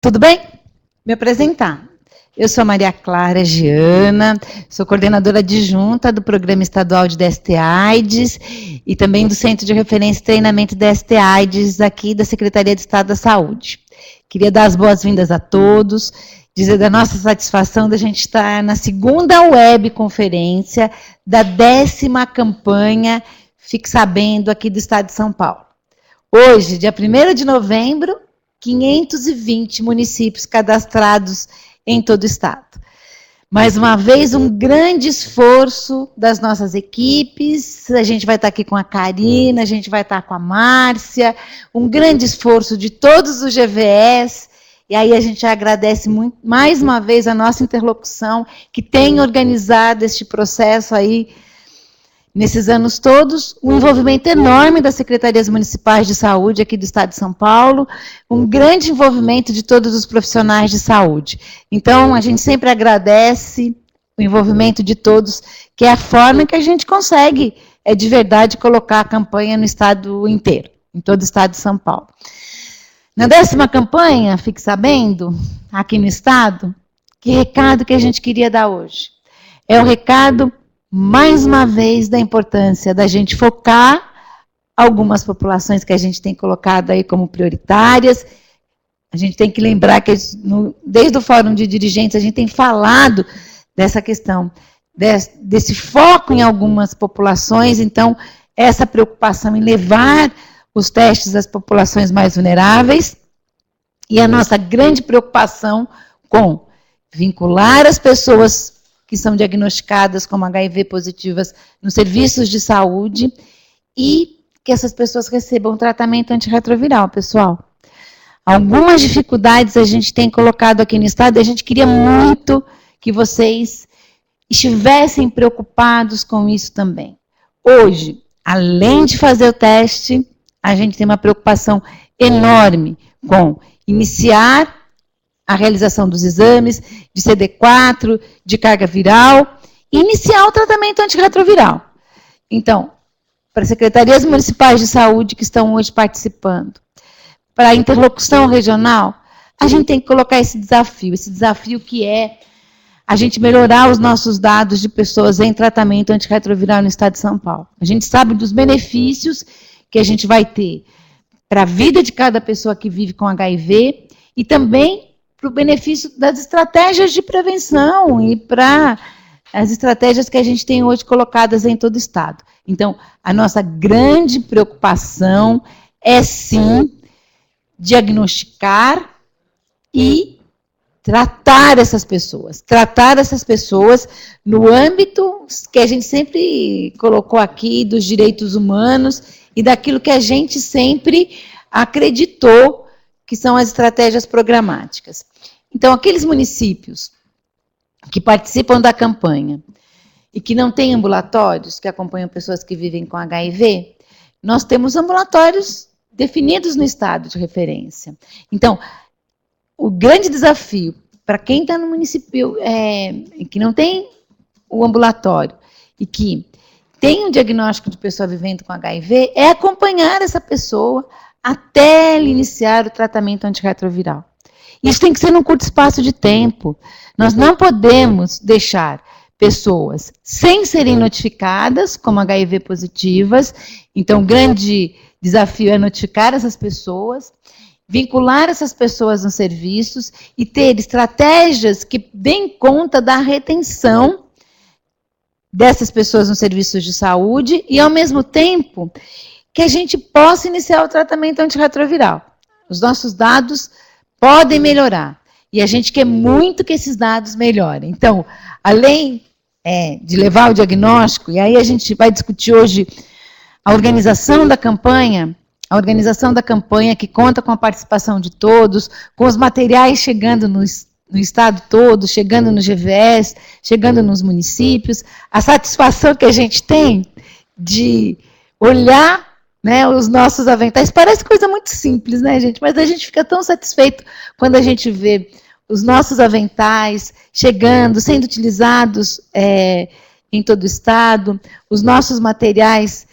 Tudo bem? Me apresentar. Eu sou a Maria Clara Giana, sou coordenadora adjunta do Programa Estadual de DST-AIDS e também do Centro de Referência e Treinamento DST-AIDS aqui da Secretaria de Estado da Saúde. Queria dar as boas-vindas a todos, dizer da nossa satisfação da gente estar na segunda webconferência da 10ª campanha Fique Sabendo aqui do Estado de São Paulo. Hoje, dia 1º de novembro, 520 municípios cadastrados em todo o estado. Mais uma vez, um grande esforço das nossas equipes, a gente vai estar aqui com a Karina, a gente vai estar com a Márcia, um grande esforço de todos os GVS, e aí a gente agradece muito, mais uma vez a nossa interlocução, que tem organizado este processo aí, nesses anos todos, um envolvimento enorme das secretarias municipais de saúde aqui do estado de São Paulo, um grande envolvimento de todos os profissionais de saúde. Então, a gente sempre agradece o envolvimento de todos, que é a forma que a gente consegue, de verdade, colocar a campanha no estado inteiro, em todo o estado de São Paulo. Na 10ª campanha, Fique Sabendo, aqui no estado, que recado que a gente queria dar hoje? É o recado, mais uma vez, da importância da gente focar algumas populações que a gente tem colocado aí como prioritárias. A gente tem que lembrar que, desde o Fórum de Dirigentes, a gente tem falado dessa questão, desse foco em algumas populações, então, essa preocupação em levar os testes às populações mais vulneráveis, e a nossa grande preocupação com vincular as pessoas que são diagnosticadas como HIV positivas nos serviços de saúde e que essas pessoas recebam tratamento antirretroviral, pessoal. Algumas dificuldades a gente tem colocado aqui no estado e a gente queria muito que vocês estivessem preocupados com isso também. Hoje, além de fazer o teste, a gente tem uma preocupação enorme com iniciar a realização dos exames de CD4, de carga viral, e iniciar o tratamento antirretroviral. Então, para as secretarias municipais de saúde que estão hoje participando, para a interlocução regional, a gente tem que colocar esse desafio que é a gente melhorar os nossos dados de pessoas em tratamento antirretroviral no estado de São Paulo. A gente sabe dos benefícios que a gente vai ter para a vida de cada pessoa que vive com HIV e também para o benefício das estratégias de prevenção e para as estratégias que a gente tem hoje colocadas em todo o estado. Então, a nossa grande preocupação é, sim, diagnosticar e tratar essas pessoas no âmbito que a gente sempre colocou aqui dos direitos humanos e daquilo que a gente sempre acreditou que são as estratégias programáticas. Então, aqueles municípios que participam da campanha e que não têm ambulatórios, que acompanham pessoas que vivem com HIV, nós temos ambulatórios definidos no estado de referência. Então, o grande desafio para quem está no município que não tem o ambulatório e que tem um diagnóstico de pessoa vivendo com HIV é acompanhar essa pessoa até ele iniciar o tratamento antirretroviral. Isso tem que ser num curto espaço de tempo. Nós não podemos deixar pessoas sem serem notificadas como HIV positivas. Então, o grande desafio é notificar essas pessoas, vincular essas pessoas nos serviços e ter estratégias que deem conta da retenção dessas pessoas nos serviços de saúde e, ao mesmo tempo, que a gente possa iniciar o tratamento antirretroviral. Os nossos dados podem melhorar. E a gente quer muito que esses dados melhorem. Então, além de levar o diagnóstico, e aí a gente vai discutir hoje a organização da campanha que conta com a participação de todos, com os materiais chegando no estado todo, chegando no GVS, chegando nos municípios, a satisfação que a gente tem de olhar, né, os nossos aventais. Parece coisa muito simples, né, gente? Mas a gente fica tão satisfeito quando a gente vê os nossos aventais chegando, sendo utilizados em todo o estado, os nossos materiais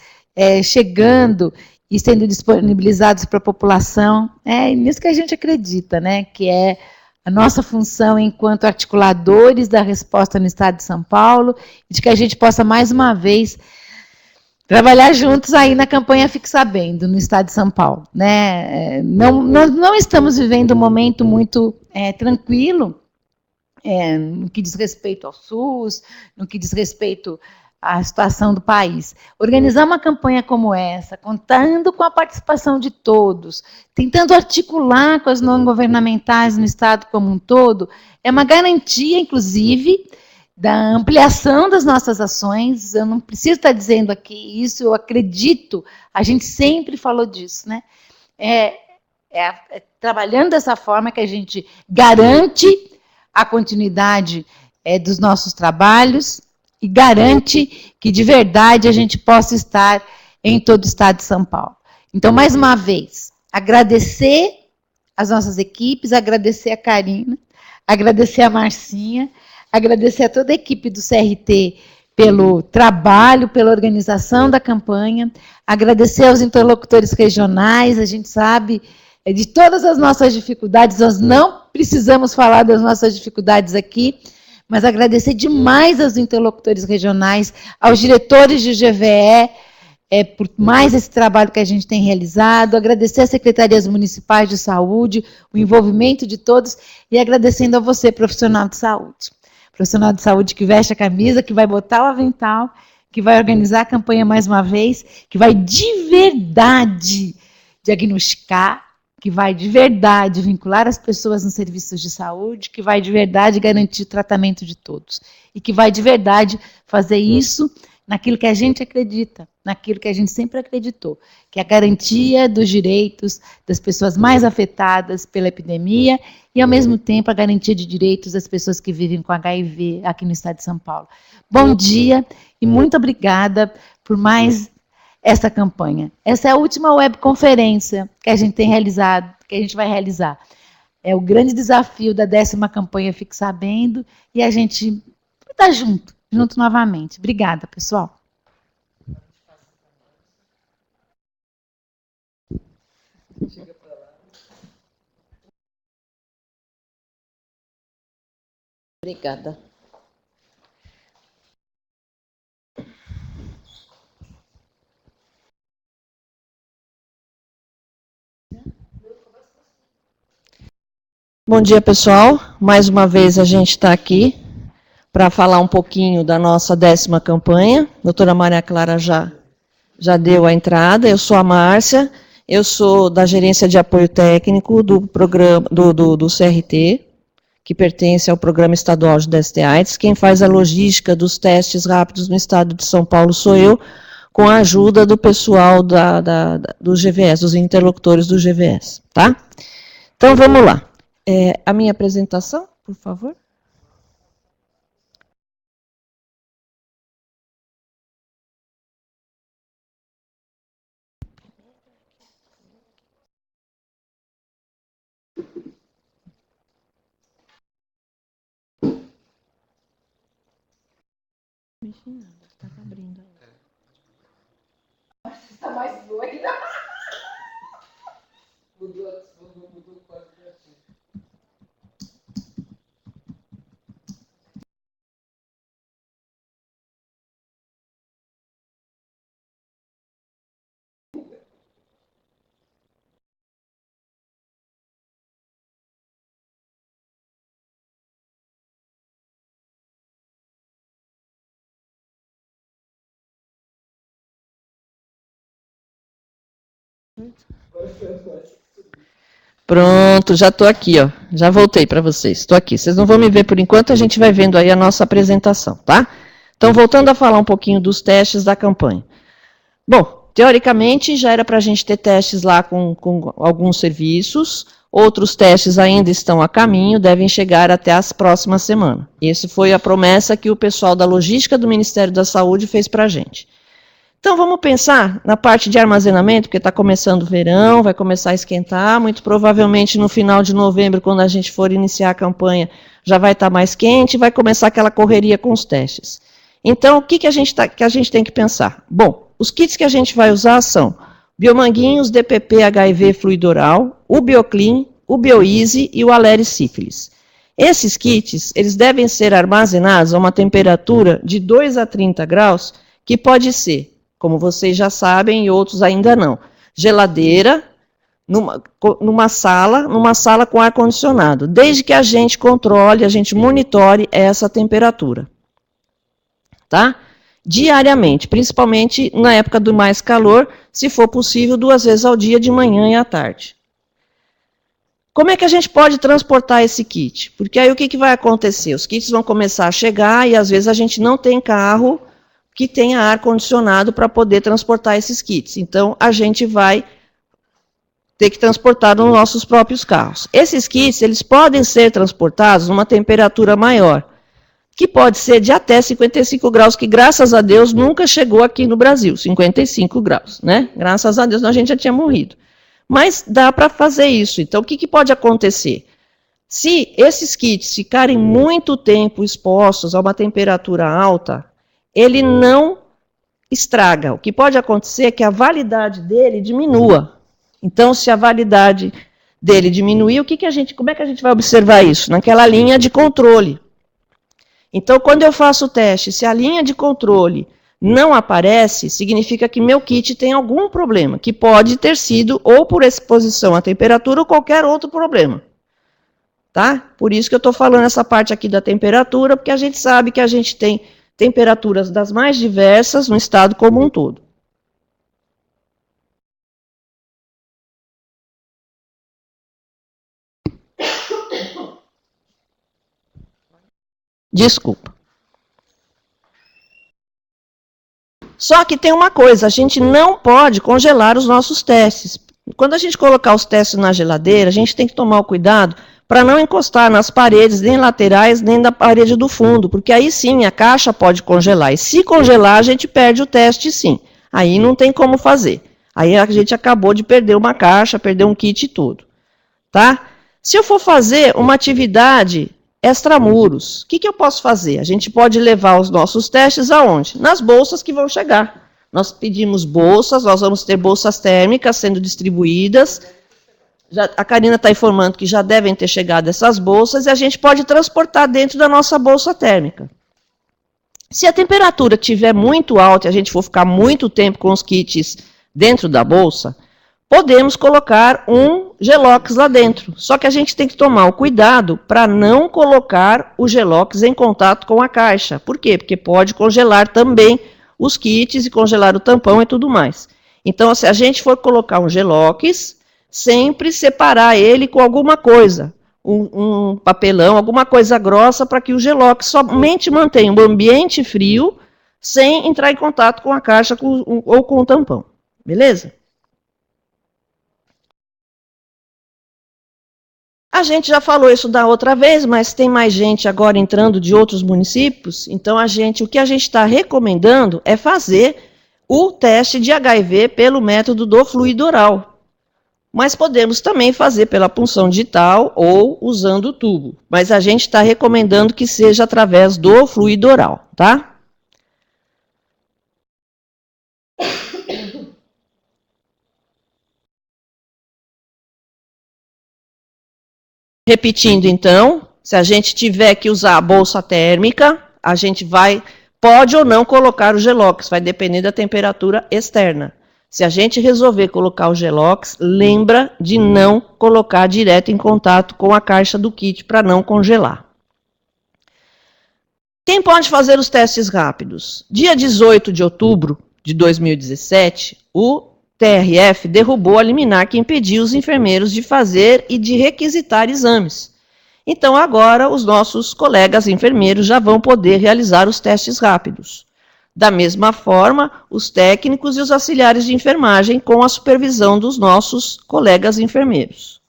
chegando e sendo disponibilizados para a população. É nisso que a gente acredita, né? Que é a nossa função enquanto articuladores da resposta no Estado de São Paulo, e de que a gente possa, mais uma vez, trabalhar juntos aí na campanha Fique Sabendo, no Estado de São Paulo. Né? Nós não estamos vivendo um momento muito tranquilo, no que diz respeito ao SUS, no que diz respeito à situação do país. Organizar uma campanha como essa, contando com a participação de todos, tentando articular com as não governamentais no Estado como um todo, é uma garantia, inclusive, da ampliação das nossas ações. Eu não preciso estar dizendo aqui isso, eu acredito, a gente sempre falou disso, né? Trabalhando dessa forma que a gente garante a continuidade dos nossos trabalhos e garante que, de verdade, a gente possa estar em todo o Estado de São Paulo. Então, mais uma vez, agradecer as nossas equipes, agradecer a Karina, agradecer a Marcinha, agradecer a toda a equipe do CRT pelo trabalho, pela organização da campanha, agradecer aos interlocutores regionais. A gente sabe de todas as nossas dificuldades, nós não precisamos falar das nossas dificuldades aqui, mas agradecer demais aos interlocutores regionais, aos diretores de GVE, por mais esse trabalho que a gente tem realizado, agradecer às secretarias municipais de saúde, o envolvimento de todos, e agradecendo a você, profissional de saúde. Profissional de saúde que veste a camisa, que vai botar o avental, que vai organizar a campanha mais uma vez, que vai de verdade diagnosticar, que vai de verdade vincular as pessoas nos serviços de saúde, que vai de verdade garantir o tratamento de todos. E que vai de verdade fazer isso naquilo que a gente acredita, naquilo que a gente sempre acreditou, que é a garantia dos direitos das pessoas mais afetadas pela epidemia e, ao mesmo tempo, a garantia de direitos das pessoas que vivem com HIV aqui no Estado de São Paulo. Bom dia e muito obrigada por mais essa campanha. Essa é a última webconferência que a gente tem realizado, que a gente vai realizar. É o grande desafio da 10ª campanha Fique Sabendo, e a gente está junto novamente. Obrigada, pessoal. Obrigada. Bom dia, pessoal. Mais uma vez a gente está aqui para falar um pouquinho da nossa 10ª campanha. A doutora Maria Clara já deu a entrada. Eu sou a Márcia, eu sou da Gerência de Apoio Técnico do programa do CRT, que pertence ao Programa Estadual de DST-AIDS. Quem faz a logística dos testes rápidos no estado de São Paulo sou eu, com a ajuda do pessoal do GVS, dos interlocutores do GVS, tá? Então, vamos lá. A minha apresentação, por favor. Está abrindo ainda. Está mais doida. Mudou o quadro criativo. Pronto, já estou aqui, ó. Já voltei para vocês. Estou aqui. Vocês não vão me ver por enquanto, a gente vai vendo aí a nossa apresentação, tá? Então, voltando a falar um pouquinho dos testes da campanha. Bom, teoricamente, já era para a gente ter testes lá com alguns serviços, outros testes ainda estão a caminho, devem chegar até as próximas semanas. Essa foi a promessa que o pessoal da logística do Ministério da Saúde fez para a gente. Então, vamos pensar na parte de armazenamento, porque está começando o verão, vai começar a esquentar, muito provavelmente no final de novembro, quando a gente for iniciar a campanha, já vai estar mais quente, vai começar aquela correria com os testes. Então, o que a gente tem que pensar? Bom, os kits que a gente vai usar são Biomanguinhos, DPP, HIV, fluido oral, o Bioclean, o Bioeasy e o Alere Sífilis. Esses kits, eles devem ser armazenados a uma temperatura de 2 a 30 graus, que pode ser, como vocês já sabem e outros ainda não, geladeira, numa sala com ar-condicionado, desde que a gente controle, a gente monitore essa temperatura. Tá? Diariamente, principalmente na época do mais calor, se for possível, 2 vezes ao dia, de manhã e à tarde. Como é que a gente pode transportar esse kit? Porque aí o que vai acontecer? Os kits vão começar a chegar e às vezes a gente não tem carro que tenha ar-condicionado para poder transportar esses kits. Então, a gente vai ter que transportar nos nossos próprios carros. Esses kits, eles podem ser transportados numa temperatura maior, que pode ser de até 55 graus, que graças a Deus nunca chegou aqui no Brasil, 55 graus, né? Graças a Deus, a gente já tinha morrido. Mas dá para fazer isso. Então, o que pode acontecer? Se esses kits ficarem muito tempo expostos a uma temperatura alta, ele não estraga. O que pode acontecer é que a validade dele diminua. Então, se a validade dele diminuir, como é que a gente vai observar isso? Naquela linha de controle. Então, quando eu faço o teste, se a linha de controle não aparece, significa que meu kit tem algum problema, que pode ter sido ou por exposição à temperatura ou qualquer outro problema. Tá? Por isso que eu estou falando essa parte aqui da temperatura, porque a gente sabe que a gente tem temperaturas das mais diversas no estado como um todo. Desculpa. Só que tem uma coisa, a gente não pode congelar os nossos testes. Quando a gente colocar os testes na geladeira, a gente tem que tomar o cuidado para não encostar nas paredes, nem laterais, nem na parede do fundo, porque aí sim a caixa pode congelar. E se congelar, a gente perde o teste sim. Aí não tem como fazer. Aí a gente acabou de perder uma caixa, perder um kit e tudo. Tá? Se eu for fazer uma atividade extramuros, o que eu posso fazer? A gente pode levar os nossos testes aonde? Nas bolsas que vão chegar. Nós pedimos bolsas, nós vamos ter bolsas térmicas sendo distribuídas. A Karina está informando que já devem ter chegado essas bolsas e a gente pode transportar dentro da nossa bolsa térmica. Se a temperatura estiver muito alta e a gente for ficar muito tempo com os kits dentro da bolsa, podemos colocar um Gelox lá dentro. Só que a gente tem que tomar o cuidado para não colocar o Gelox em contato com a caixa. Por quê? Porque pode congelar também os kits e congelar o tampão e tudo mais. Então, se a gente for colocar um Gelox, sempre separar ele com alguma coisa. Um papelão, alguma coisa grossa, para que o Gelox somente mantenha o ambiente frio, sem entrar em contato com a caixa ou com o tampão. Beleza? A gente já falou isso da outra vez, mas tem mais gente agora entrando de outros municípios, então o que a gente está recomendando é fazer o teste de HIV pelo método do fluido oral. Mas podemos também fazer pela punção digital ou usando o tubo. Mas a gente está recomendando que seja através do fluido oral, tá? Repetindo, então, se a gente tiver que usar a bolsa térmica, a gente pode ou não colocar o Gelox, vai depender da temperatura externa. Se a gente resolver colocar o Gelox, lembra de não colocar direto em contato com a caixa do kit para não congelar. Quem pode fazer os testes rápidos? Dia 18 de outubro de 2017, o TRF derrubou a liminar que impediu os enfermeiros de fazer e de requisitar exames. Então, agora, os nossos colegas enfermeiros já vão poder realizar os testes rápidos. Da mesma forma, os técnicos e os auxiliares de enfermagem, com a supervisão dos nossos colegas enfermeiros.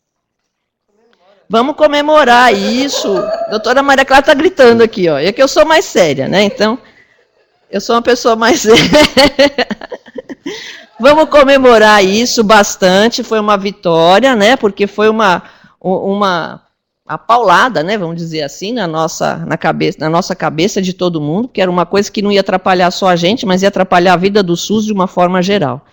Vamos comemorar isso. A doutora Maria Clara está gritando aqui, ó. É que eu sou mais séria, né? Então, eu sou uma pessoa mais séria. Vamos comemorar isso bastante. Foi uma vitória, né? Porque foi uma paulada, né? Vamos dizer assim, na nossa cabeça de todo mundo, que era uma coisa que não ia atrapalhar só a gente, mas ia atrapalhar a vida do SUS de uma forma geral.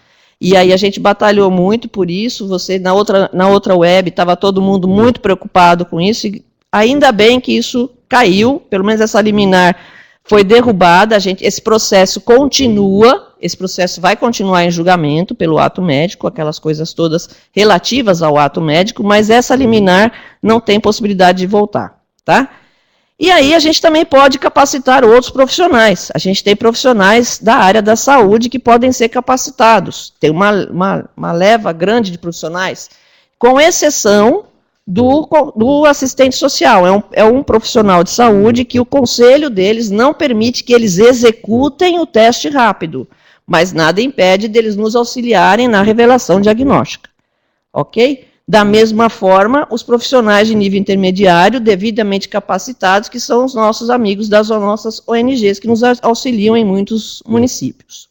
E aí a gente batalhou muito por isso, você na outra web estava todo mundo muito preocupado com isso, e ainda bem que isso caiu, pelo menos essa liminar foi derrubada, esse processo continua, esse processo vai continuar em julgamento pelo ato médico, aquelas coisas todas relativas ao ato médico, mas essa liminar não tem possibilidade de voltar, tá? E aí a gente também pode capacitar outros profissionais. A gente tem profissionais da área da saúde que podem ser capacitados. Tem uma leva grande de profissionais, com exceção do assistente social. É um profissional de saúde que o conselho deles não permite que eles executem o teste rápido, mas nada impede deles nos auxiliarem na revelação diagnóstica. Ok? Da mesma forma, os profissionais de nível intermediário, devidamente capacitados, que são os nossos amigos das nossas ONGs, que nos auxiliam em muitos municípios.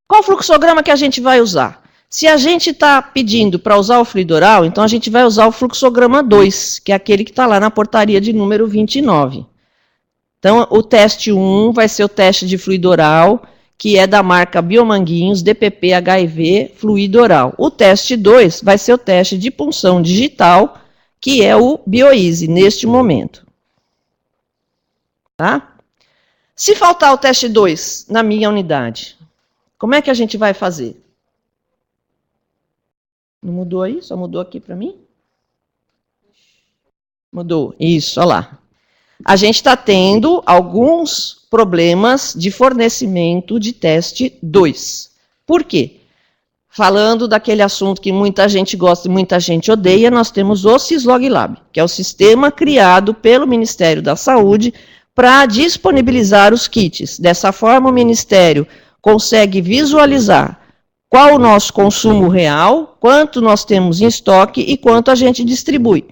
Qual fluxograma que a gente vai usar? Se a gente está pedindo para usar o fluido oral, então a gente vai usar o fluxograma 2, que é aquele que está lá na portaria de número 29. Então, o teste 1 vai ser o teste de fluido oral, que é da marca Biomanguinhos, DPP HIV, fluido oral. O teste 2 vai ser o teste de punção digital, que é o BioEasy, neste momento. Tá? Se faltar o teste 2 na minha unidade, como é que a gente vai fazer? Não mudou aí? Só mudou aqui para mim? Mudou. Isso, olha lá. A gente está tendo alguns problemas de fornecimento de teste 2. Por quê? Falando daquele assunto que muita gente gosta e muita gente odeia, nós temos o Sysloglab, que é o sistema criado pelo Ministério da Saúde para disponibilizar os kits. Dessa forma, o Ministério consegue visualizar qual o nosso consumo real, quanto nós temos em estoque e quanto a gente distribui.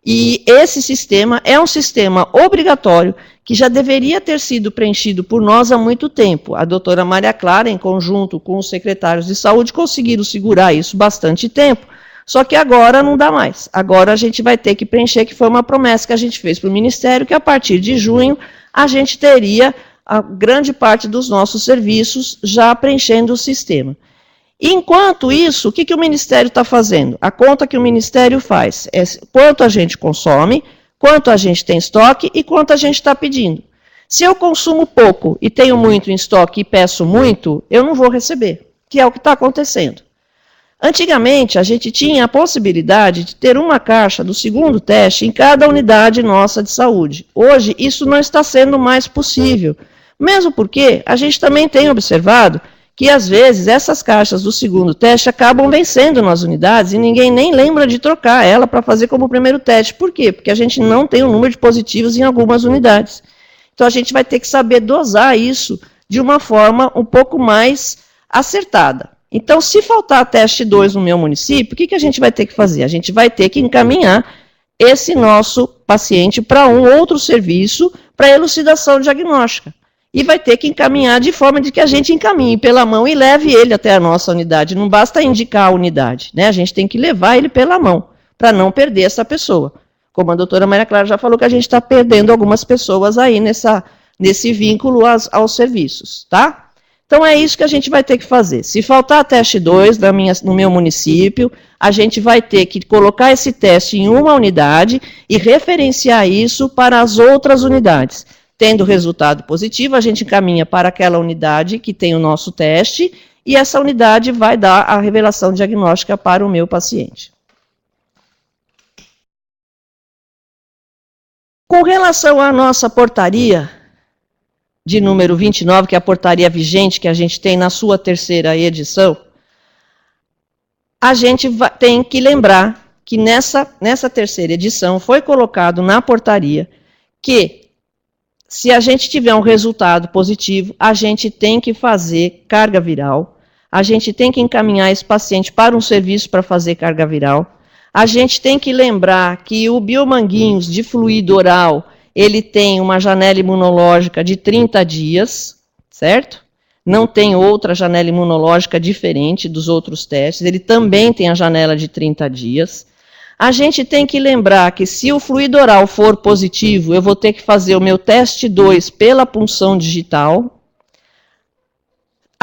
E esse sistema é um sistema obrigatório que já deveria ter sido preenchido por nós há muito tempo. A doutora Maria Clara, em conjunto com os secretários de saúde, conseguiram segurar isso bastante tempo, só que agora não dá mais. Agora a gente vai ter que preencher, que foi uma promessa que a gente fez para o Ministério, que a partir de junho a gente teria a grande parte dos nossos serviços já preenchendo o sistema. Enquanto isso, o que o Ministério está fazendo? A conta que o Ministério faz é quanto a gente consome, quanto a gente tem estoque e quanto a gente está pedindo. Se eu consumo pouco e tenho muito em estoque e peço muito, eu não vou receber, que é o que está acontecendo. Antigamente, a gente tinha a possibilidade de ter uma caixa do segundo teste em cada unidade nossa de saúde. Hoje, isso não está sendo mais possível, mesmo porque a gente também tem observado que, às vezes, essas caixas do segundo teste acabam vencendo nas unidades e ninguém nem lembra de trocar ela para fazer como primeiro teste. Por quê? Porque a gente não tem o número de positivos em algumas unidades. Então, a gente vai ter que saber dosar isso de uma forma um pouco mais acertada. Então, se faltar teste 2 no meu município, o que a gente vai ter que fazer? A gente vai ter que encaminhar esse nosso paciente para um outro serviço para elucidação diagnóstica. E vai ter que encaminhar de forma de que a gente encaminhe pela mão e leve ele até a nossa unidade. Não basta indicar a unidade, né? A gente tem que levar ele pela mão, para não perder essa pessoa. Como a doutora Maria Clara já falou, que a gente está perdendo algumas pessoas aí nesse vínculo aos serviços, tá? Então é isso que a gente vai ter que fazer. Se faltar teste 2 no meu município, a gente vai ter que colocar esse teste em uma unidade e referenciar isso para as outras unidades. Tendo resultado positivo, a gente encaminha para aquela unidade que tem o nosso teste e essa unidade vai dar a revelação diagnóstica para o meu paciente. Com relação à nossa portaria de número 29, que é a portaria vigente que a gente tem na sua terceira edição, a gente tem que lembrar que nessa terceira edição foi colocado na portaria que se a gente tiver um resultado positivo, a gente tem que fazer carga viral, a gente tem que encaminhar esse paciente para um serviço para fazer carga viral, a gente tem que lembrar que o Biomanguinhos de fluido oral, ele tem uma janela imunológica de 30 dias, certo? Não tem outra janela imunológica diferente dos outros testes, ele também tem a janela de 30 dias. A gente tem que lembrar que se o fluido oral for positivo, eu vou ter que fazer o meu teste 2 pela punção digital.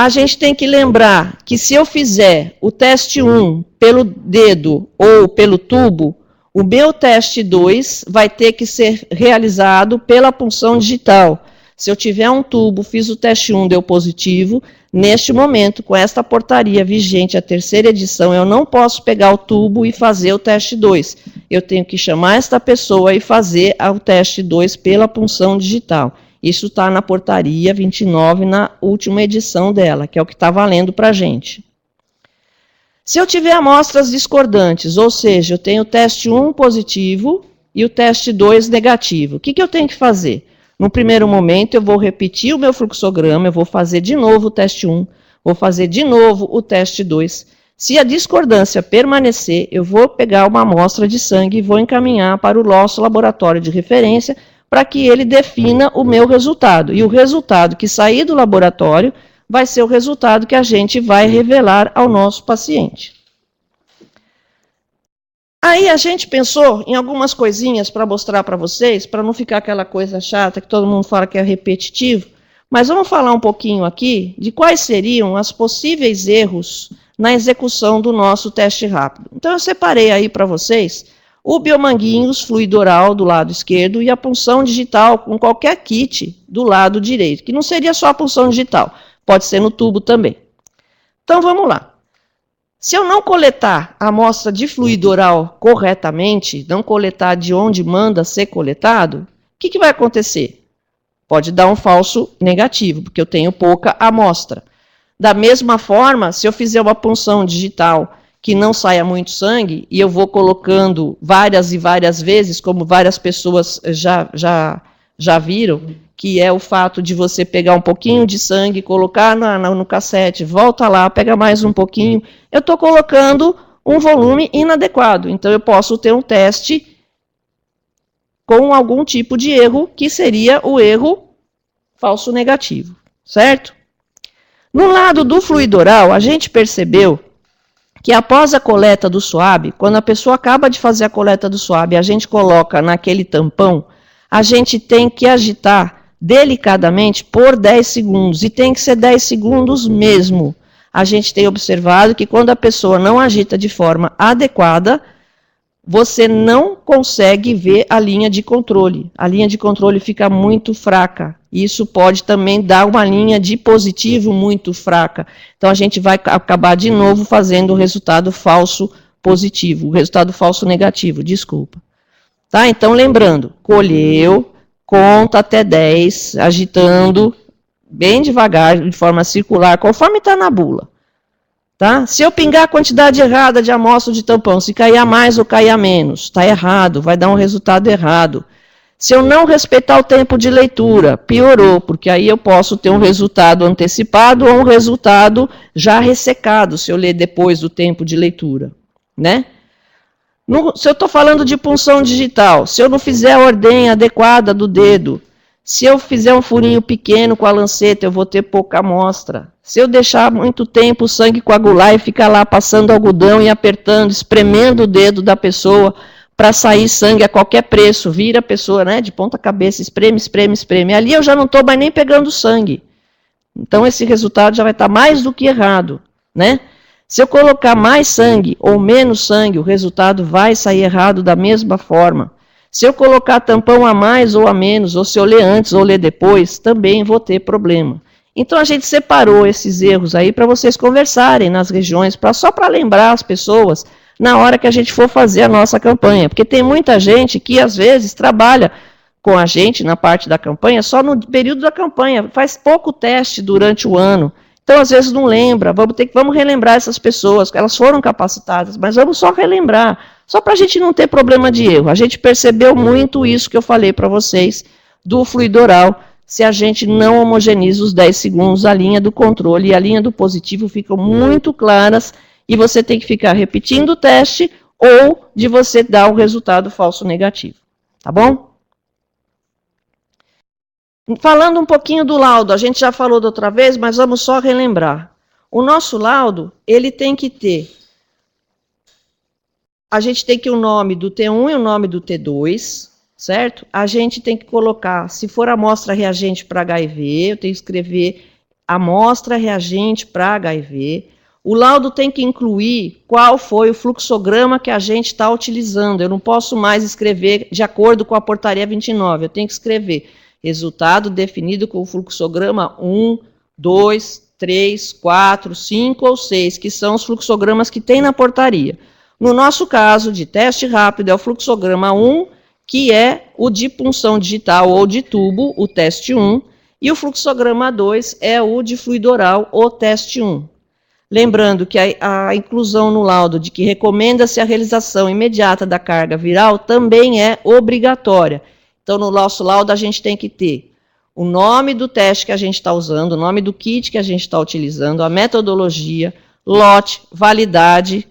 a gente tem que lembrar que se eu fizer o teste 1 pelo dedo ou pelo tubo, o meu teste 2 vai ter que ser realizado pela punção digital. Se eu tiver um tubo, fiz o teste 1, deu positivo, neste momento, com esta portaria vigente, a terceira edição, eu não posso pegar o tubo e fazer o teste 2. Eu tenho que chamar esta pessoa e fazer o teste 2 pela punção digital. Isso está na portaria 29, na última edição dela, que é o que está valendo para a gente. Se eu tiver amostras discordantes, ou seja, eu tenho o teste 1 positivo e o teste 2 negativo, o que eu tenho que fazer? No primeiro momento, eu vou repetir o meu fluxograma, eu vou fazer de novo o teste 1, vou fazer de novo o teste 2. Se a discordância permanecer, eu vou pegar uma amostra de sangue e vou encaminhar para o nosso laboratório de referência para que ele defina o meu resultado. E o resultado que sair do laboratório vai ser o resultado que a gente vai revelar ao nosso paciente. Aí a gente pensou em algumas coisinhas para mostrar para vocês, para não ficar aquela coisa chata que todo mundo fala que é repetitivo, mas vamos falar um pouquinho aqui de quais seriam os possíveis erros na execução do nosso teste rápido. Então eu separei aí para vocês o biomanguinhos fluido oral do lado esquerdo e a punção digital com qualquer kit do lado direito, que não seria só a punção digital, pode ser no tubo também. Então vamos lá. Se eu não coletar a amostra de fluido oral corretamente, não coletar de onde manda ser coletado, o que vai acontecer? Pode dar um falso negativo, porque eu tenho pouca amostra. Da mesma forma, se eu fizer uma punção digital que não saia muito sangue, e eu vou colocando várias e várias vezes, como várias pessoas já viram, que é o fato de você pegar um pouquinho de sangue, colocar no cassete, volta lá, pega mais um pouquinho, eu estou colocando um volume inadequado. Então, eu posso ter um teste com algum tipo de erro, que seria o erro falso negativo, certo? No lado do fluido oral, a gente percebeu que após a coleta do suave, quando a pessoa acaba de fazer a coleta do suave, a gente coloca naquele tampão, a gente tem que agitar delicadamente por 10 segundos, e tem que ser 10 segundos mesmo. A gente tem observado que quando a pessoa não agita de forma adequada, você não consegue ver a linha de controle. A linha de controle fica muito fraca. Isso pode também dar uma linha de positivo muito fraca. Então, a gente vai acabar de novo fazendo o resultado falso positivo, o resultado falso negativo, desculpa. Tá? Então, lembrando, colheu, conta até 10, agitando bem devagar, de forma circular, conforme está na bula. Tá? Se eu pingar a quantidade errada de amostra de tampão, se cair a mais ou cair a menos, está errado, vai dar um resultado errado. Se eu não respeitar o tempo de leitura, piorou, porque aí eu posso ter um resultado antecipado ou um resultado já ressecado, se eu ler depois do tempo de leitura. Né? Se eu estou falando de punção digital, se eu não fizer a ordem adequada do dedo, se eu fizer um furinho pequeno com a lanceta, eu vou ter pouca amostra. Se eu deixar muito tempo o sangue coagular e ficar lá passando algodão e apertando, espremendo o dedo da pessoa para sair sangue a qualquer preço, vira a pessoa, né, de ponta cabeça, espreme, espreme, espreme. Ali eu já não estou mais nem pegando sangue. Então esse resultado já vai estar mais do que errado, né? Se eu colocar mais sangue ou menos sangue, o resultado vai sair errado da mesma forma. Se eu colocar tampão a mais ou a menos, ou se eu ler antes ou ler depois, também vou ter problema. Então, a gente separou esses erros aí para vocês conversarem nas regiões, só para lembrar as pessoas na hora que a gente for fazer a nossa campanha. Porque tem muita gente que, às vezes, trabalha com a gente na parte da campanha só no período da campanha, faz pouco teste durante o ano. Então, às vezes, não lembra. Vamos relembrar essas pessoas, elas foram capacitadas, mas vamos só relembrar. Só para a gente não ter problema de erro. A gente percebeu muito isso que eu falei para vocês do fluido oral. Se a gente não homogeneiza os 10 segundos, a linha do controle e a linha do positivo ficam muito claras e você tem que ficar repetindo o teste ou de você dar o resultado falso negativo. Tá bom? Falando um pouquinho do laudo, a gente já falou da outra vez, mas vamos só relembrar. O nosso laudo, ele tem que ter... A gente tem que o nome do T1 e o nome do T2, certo? A gente tem que colocar, se for amostra reagente para HIV, eu tenho que escrever amostra reagente para HIV. O laudo tem que incluir qual foi o fluxograma que a gente está utilizando. Eu não posso mais escrever de acordo com a portaria 29. Eu tenho que escrever resultado definido com o fluxograma 1, 2, 3, 4, 5 ou 6, que são os fluxogramas que tem na portaria. No nosso caso de teste rápido, é o fluxograma 1, que é o de punção digital ou de tubo, o teste 1, e o fluxograma 2 é o de fluido oral, o teste 1. Lembrando que a inclusão no laudo de que recomenda-se a realização imediata da carga viral também é obrigatória. Então, no nosso laudo, a gente tem que ter o nome do teste que a gente está usando, o nome do kit que a gente está utilizando, a metodologia, lote, validade,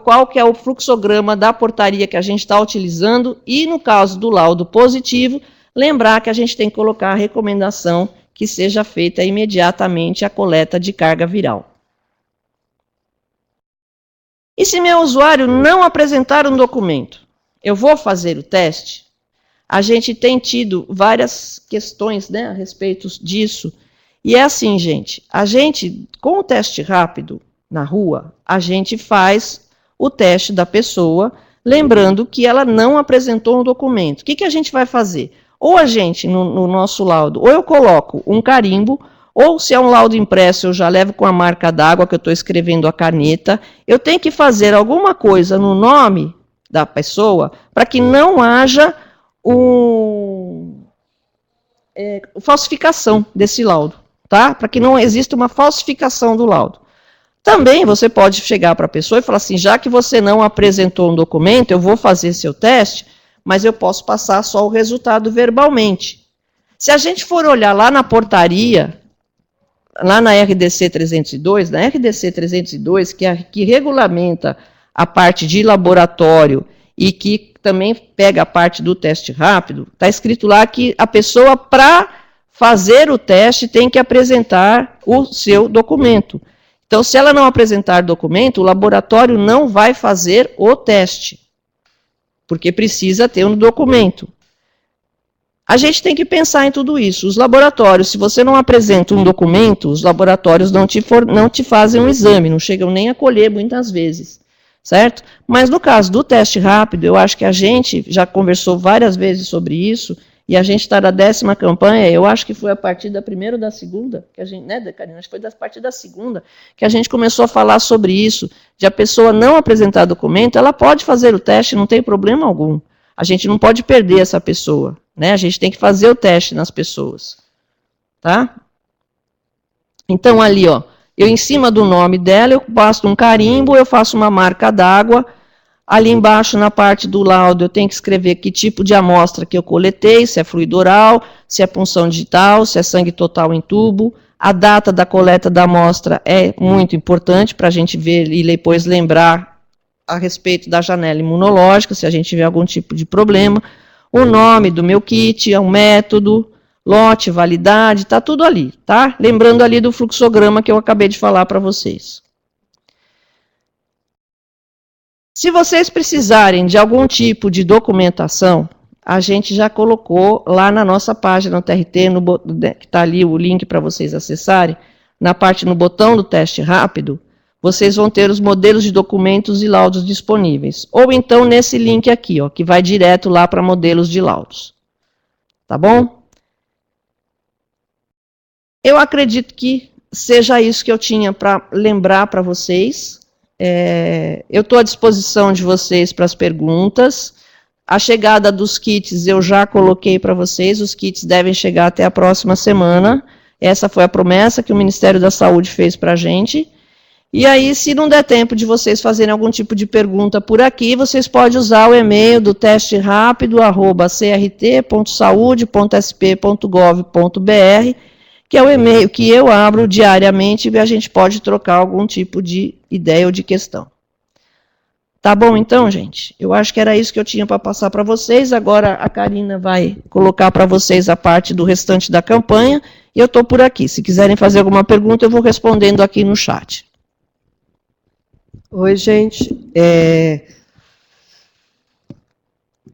qual que é o fluxograma da portaria que a gente está utilizando e, no caso do laudo positivo, lembrar que a gente tem que colocar a recomendação que seja feita imediatamente a coleta de carga viral. E se meu usuário não apresentar um documento, eu vou fazer o teste? A gente tem tido várias questões, né, a respeito disso. E é assim, gente, a gente, com o teste rápido na rua, a gente faz o teste da pessoa, lembrando que ela não apresentou um documento. O que a gente vai fazer? Ou a gente, no nosso laudo, ou eu coloco um carimbo, ou se é um laudo impresso, eu já levo com a marca d'água que eu estou escrevendo a caneta. Eu tenho que fazer alguma coisa no nome da pessoa para que não haja falsificação desse laudo, tá? Para que não exista uma falsificação do laudo. Também você pode chegar para a pessoa e falar assim, já que você não apresentou um documento, eu vou fazer seu teste, mas eu posso passar só o resultado verbalmente. Se a gente for olhar lá na portaria, lá na RDC 302, que regulamenta a parte de laboratório e que também pega a parte do teste rápido, está escrito lá que a pessoa, para fazer o teste, tem que apresentar o seu documento. Então, se ela não apresentar documento, o laboratório não vai fazer o teste, porque precisa ter um documento. A gente tem que pensar em tudo isso. Os laboratórios, se você não apresenta um documento, os laboratórios não te fazem um exame, não chegam nem a colher muitas vezes, certo? Mas no caso do teste rápido, eu acho que a gente já conversou várias vezes sobre isso, e a gente está na 10ª campanha, eu acho que foi a partir da primeira ou da segunda, que a gente, né, Karina? Acho que foi a partir da segunda, que a gente começou a falar sobre isso, de a pessoa não apresentar documento, ela pode fazer o teste, não tem problema algum. A gente não pode perder essa pessoa, né? A gente tem que fazer o teste nas pessoas, tá? Então, ali, ó, eu em cima do nome dela, eu passo um carimbo, eu faço uma marca d'água. Ali embaixo, na parte do laudo, eu tenho que escrever que tipo de amostra que eu coletei, se é fluido oral, se é punção digital, se é sangue total em tubo. A data da coleta da amostra é muito importante para a gente ver e depois lembrar a respeito da janela imunológica, se a gente tiver algum tipo de problema. O nome do meu kit, o método, lote, validade, está tudo ali, tá? Lembrando ali do fluxograma que eu acabei de falar para vocês. Se vocês precisarem de algum tipo de documentação, a gente já colocou lá na nossa página no TRT, que está ali o link para vocês acessarem, na parte no botão do teste rápido, vocês vão ter os modelos de documentos e laudos disponíveis. Ou então nesse link aqui, ó, que vai direto lá para modelos de laudos. Tá bom? Eu acredito que seja isso que eu tinha para lembrar para vocês. Eu estou à disposição de vocês para as perguntas. A chegada dos kits eu já coloquei para vocês, os kits devem chegar até a próxima semana. Essa foi a promessa que o Ministério da Saúde fez para a gente. E aí, se não der tempo de vocês fazerem algum tipo de pergunta por aqui, vocês podem usar o e-mail do testerápido@crt.saude.sp.gov.br, que é o e-mail que eu abro diariamente e a gente pode trocar algum tipo de ideia ou de questão. Tá bom, então, gente? Eu acho que era isso que eu tinha para passar para vocês. Agora a Karina vai colocar para vocês a parte do restante da campanha e eu estou por aqui. Se quiserem fazer alguma pergunta, eu vou respondendo aqui no chat. Oi, gente.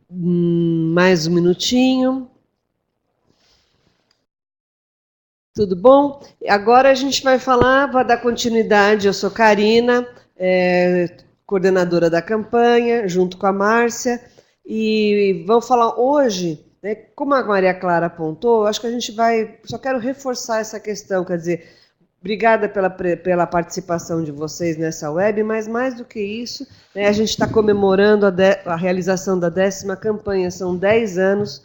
Mais um minutinho. Tudo bom? Agora a gente vai dar continuidade. Eu sou Karina, coordenadora da campanha, junto com a Márcia, e vamos falar hoje, né, como a Maria Clara apontou, acho que a gente vai, só quero reforçar essa questão, quer dizer, obrigada pela participação de vocês nessa web, mas mais do que isso, né, a gente está comemorando a realização da 10ª campanha, são 10 anos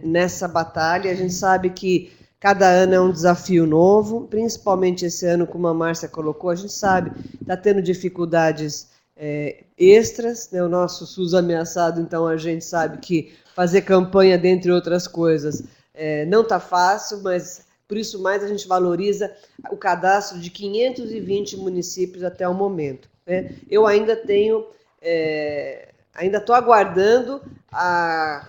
nessa batalha, a gente sabe que cada ano é um desafio novo, principalmente esse ano, como a Márcia colocou, a gente sabe, está tendo dificuldades extras, né, o nosso SUS ameaçado, então a gente sabe que fazer campanha, dentre outras coisas, não está fácil, mas por isso mais a gente valoriza o cadastro de 520 municípios até o momento, né? Eu ainda tenho, ainda estou aguardando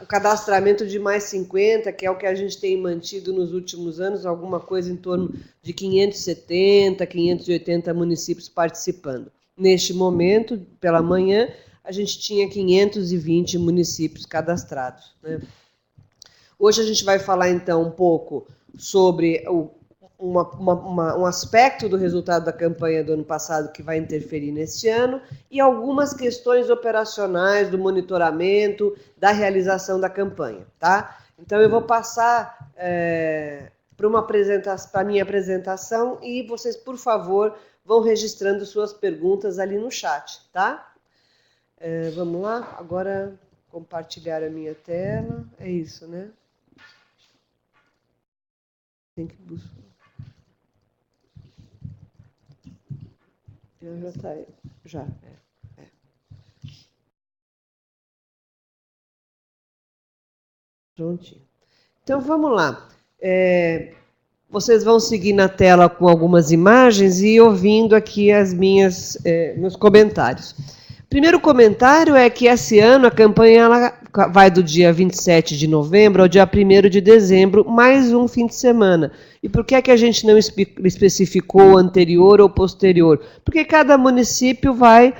o cadastramento de mais 50, que é o que a gente tem mantido nos últimos anos, alguma coisa em torno de 570, 580 municípios participando. Neste momento, pela manhã, a gente tinha 520 municípios cadastrados, né? Hoje a gente vai falar, então, um pouco sobre um aspecto do resultado da campanha do ano passado que vai interferir neste ano e algumas questões operacionais do monitoramento, da realização da campanha, tá? Então, eu vou passar para a minha apresentação e vocês, por favor, vão registrando suas perguntas ali no chat, tá? Vamos lá? Agora, compartilhar a minha tela. É isso, né? Tem que buscar. Já está. Já. Prontinho. Então, vamos lá. Vocês vão seguir na tela com algumas imagens e ouvindo aqui meus comentários. Primeiro comentário é que esse ano a campanha ela vai do dia 27 de novembro ao dia 1º de dezembro, mais um fim de semana. E por que é que a gente não especificou anterior ou posterior? Porque cada município vai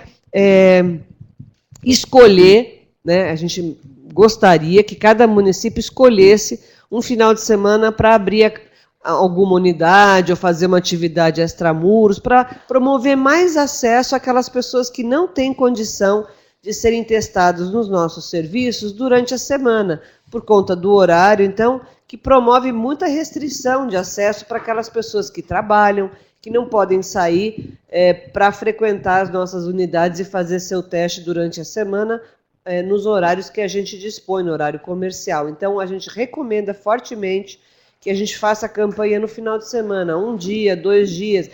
escolher, né? A gente gostaria que cada município escolhesse um final de semana para abrir alguma unidade ou fazer uma atividade extramuros, para promover mais acesso àquelas pessoas que não têm condição de serem testados nos nossos serviços durante a semana, por conta do horário, então, que promove muita restrição de acesso para aquelas pessoas que trabalham, que não podem sair para frequentar as nossas unidades e fazer seu teste durante a semana, nos horários que a gente dispõe, no horário comercial. Então, a gente recomenda fortemente que a gente faça a campanha no final de semana, 1 dia, 2 dias,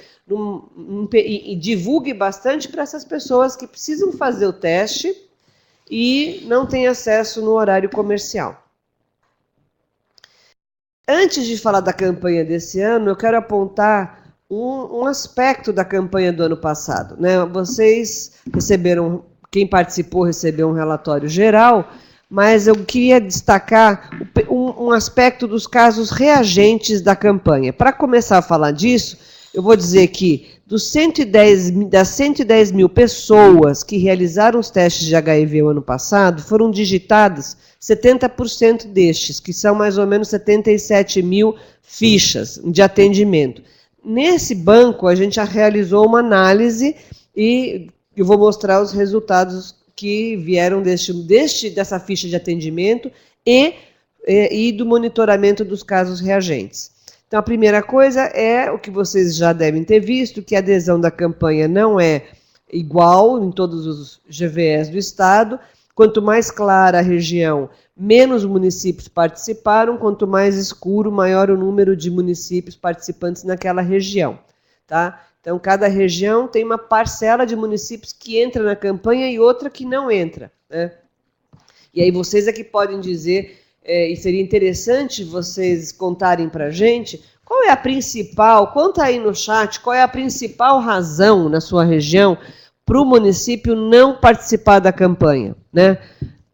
e divulgue bastante para essas pessoas que precisam fazer o teste e não têm acesso no horário comercial. Antes de falar da campanha desse ano, eu quero apontar um aspecto da campanha do ano passado, né? Vocês receberam, quem participou recebeu um relatório geral, mas eu queria destacar um aspecto dos casos reagentes da campanha. Para começar a falar disso, eu vou dizer que das 110 mil pessoas que realizaram os testes de HIV o ano passado, foram digitadas 70% destes, que são mais ou menos 77 mil fichas de atendimento. Nesse banco, a gente já realizou uma análise e eu vou mostrar os resultados que vieram dessa ficha de atendimento e do monitoramento dos casos reagentes. Então, a primeira coisa é o que vocês já devem ter visto, que a adesão da campanha não é igual em todos os GVEs do Estado. Quanto mais clara a região, menos municípios participaram, quanto mais escuro, maior o número de municípios participantes naquela região, tá? Então, cada região tem uma parcela de municípios que entra na campanha e outra que não entra, né? E aí vocês é que podem dizer, e seria interessante vocês contarem para a gente, qual é a principal, conta aí no chat, qual é a principal razão na sua região para o município não participar da campanha, né?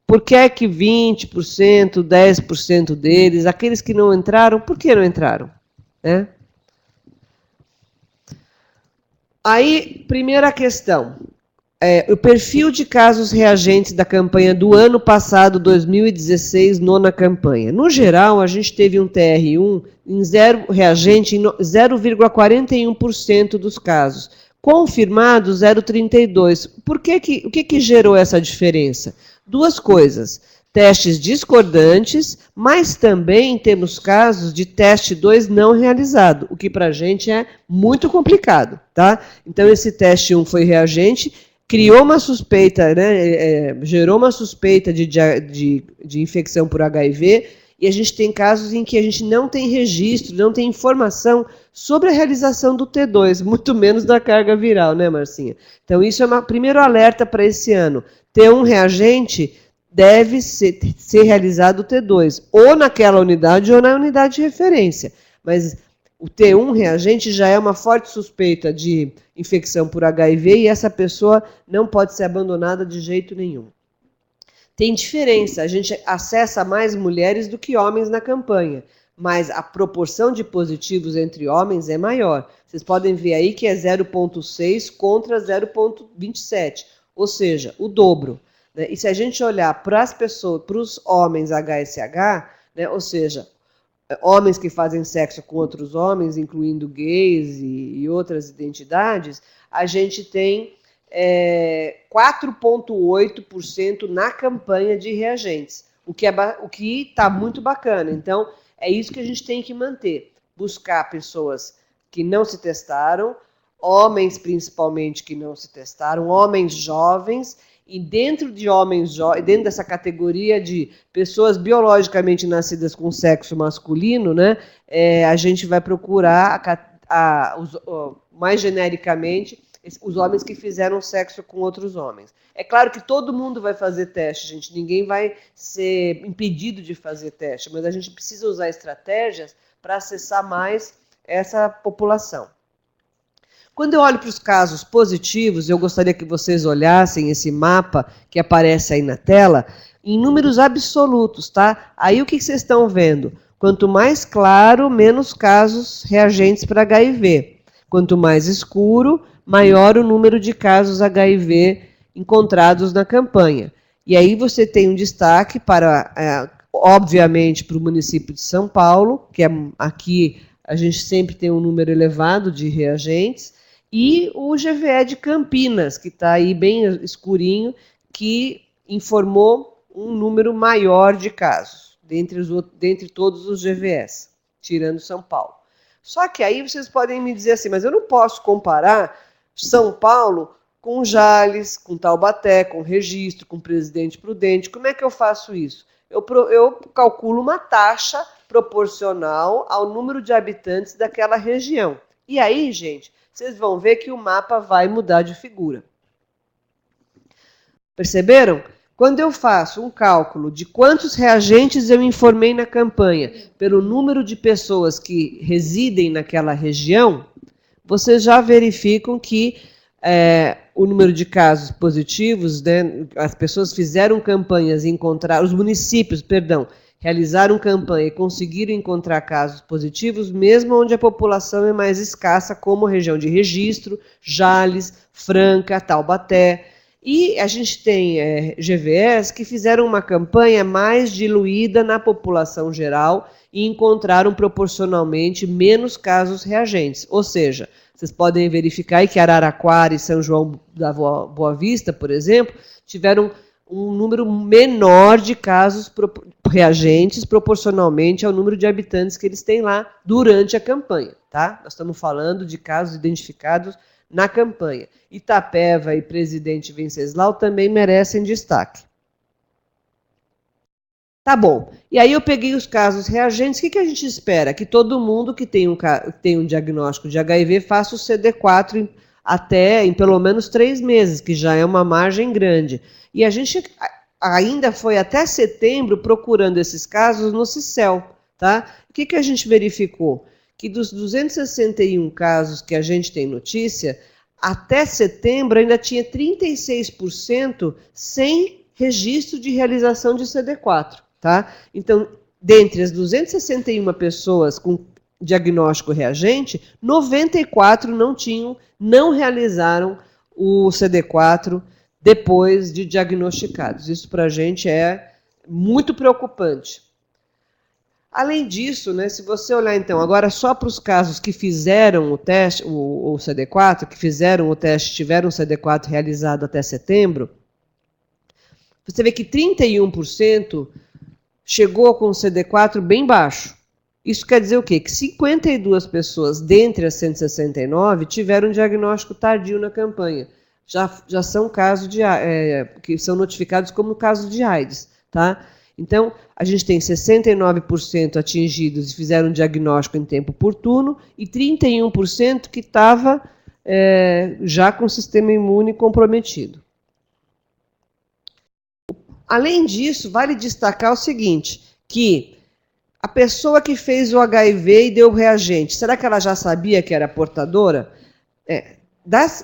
Por que é que 20%, 10% deles, aqueles que não entraram, por que não entraram, né? Aí, primeira questão, o perfil de casos reagentes da campanha do ano passado, 2016, nona campanha. No geral, a gente teve um TR1 reagente em 0,41% dos casos. Confirmado, 0,32%. O que gerou essa diferença? Duas coisas. Testes discordantes, mas também temos casos de teste 2 não realizado, o que para a gente é muito complicado, tá? Então, esse teste 1 foi reagente, criou uma suspeita, né, gerou uma suspeita de infecção por HIV, e a gente tem casos em que a gente não tem registro, não tem informação sobre a realização do T2, muito menos da carga viral, né, Marcinha? Então, isso é um primeiro alerta para esse ano. Ter um reagente deve ser realizado o T2, ou naquela unidade ou na unidade de referência. Mas o T1 reagente já é uma forte suspeita de infecção por HIV e essa pessoa não pode ser abandonada de jeito nenhum. Tem diferença, a gente acessa mais mulheres do que homens na campanha, mas a proporção de positivos entre homens é maior. Vocês podem ver aí que é 0,6 contra 0,27, ou seja, o dobro. E se a gente olhar para as pessoas, para os homens HSH, né, ou seja, homens que fazem sexo com outros homens, incluindo gays e outras identidades, a gente tem 4,8% na campanha de reagentes, o que está muito bacana. Então, é isso que a gente tem que manter, buscar pessoas que não se testaram, homens principalmente que não se testaram, homens jovens. E dentro de homens jovens, dentro dessa categoria de pessoas biologicamente nascidas com sexo masculino, né, a gente vai procurar, mais genericamente, os homens que fizeram sexo com outros homens. É claro que todo mundo vai fazer teste, gente. Ninguém vai ser impedido de fazer teste, mas a gente precisa usar estratégias para acessar mais essa população. Quando eu olho para os casos positivos, eu gostaria que vocês olhassem esse mapa que aparece aí na tela, em números absolutos, tá? Aí o que vocês estão vendo? Quanto mais claro, menos casos reagentes para HIV. Quanto mais escuro, maior o número de casos HIV encontrados na campanha. E aí você tem um destaque para, obviamente, para o município de São Paulo, que aqui a gente sempre tem um número elevado de reagentes, e o GVE de Campinas, que está aí bem escurinho, que informou um número maior de casos, dentre todos os GVEs, tirando São Paulo. Só que aí vocês podem me dizer assim, mas eu não posso comparar São Paulo com Jales, com Taubaté, com Registro, com Presidente Prudente. Como é que eu faço isso? Eu calculo uma taxa proporcional ao número de habitantes daquela região. E aí, gente, vocês vão ver que o mapa vai mudar de figura. Perceberam? Quando eu faço um cálculo de quantos reagentes eu informei na campanha pelo número de pessoas que residem naquela região, vocês já verificam que o número de casos positivos, né, as pessoas fizeram campanhas e os municípios, realizaram campanha e conseguiram encontrar casos positivos, mesmo onde a população é mais escassa, como região de Registro, Jales, Franca, Taubaté. E a gente tem GVEs que fizeram uma campanha mais diluída na população geral e encontraram proporcionalmente menos casos reagentes. Ou seja, vocês podem verificar aí que Araraquara e São João da Boa Vista, por exemplo, tiveram um número menor de casos reagentes proporcionalmente ao número de habitantes que eles têm lá durante a campanha, tá? Nós estamos falando de casos identificados na campanha. Itapeva e Presidente Venceslau também merecem destaque. Tá bom. E aí eu peguei os casos reagentes. O que a gente espera? Que todo mundo que tem um diagnóstico de HIV faça o CD4 até em pelo menos 3 meses, que já é uma margem grande. E a gente ainda foi até setembro procurando esses casos no CICEL, tá? O que a gente verificou? Que dos 261 casos que a gente tem notícia, até setembro ainda tinha 36% sem registro de realização de CD4, tá? Então, dentre as 261 pessoas com diagnóstico reagente, 94 não realizaram o CD4 depois de diagnosticados. Isso para a gente é muito preocupante. Além disso, né, se você olhar então agora só para os casos que fizeram o teste, o CD4, que fizeram o teste, tiveram o CD4 realizado até setembro, você vê que 31% chegou com o CD4 bem baixo. Isso quer dizer o quê? Que 52 pessoas dentre as 169 tiveram um diagnóstico tardio na campanha. Já são casos que são notificados como caso de AIDS, tá? Então, a gente tem 69% atingidos e fizeram um diagnóstico em tempo oportuno e 31% que estava já com o sistema imune comprometido. Além disso, vale destacar o seguinte, que a pessoa que fez o HIV e deu o reagente, será que ela já sabia que era portadora?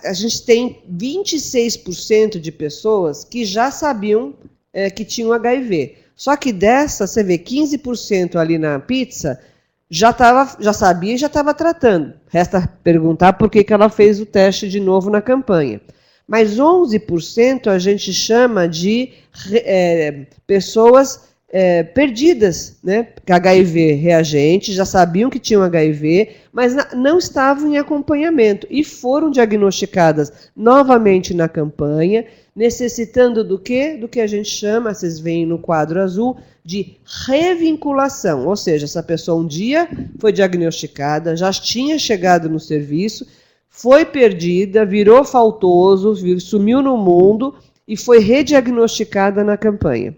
A gente tem 26% de pessoas que já sabiam que tinham HIV. Só que dessa, você vê, 15% ali na pizza já sabia e já estava tratando. Resta perguntar por que ela fez o teste de novo na campanha. Mas 11% a gente chama de pessoas perdidas, né? HIV reagente, já sabiam que tinham HIV, mas não estavam em acompanhamento e foram diagnosticadas novamente na campanha, necessitando do quê? Do que a gente chama, vocês veem no quadro azul, de revinculação. Ou seja, essa pessoa um dia foi diagnosticada, já tinha chegado no serviço, foi perdida, virou faltoso, sumiu no mundo e foi rediagnosticada na campanha.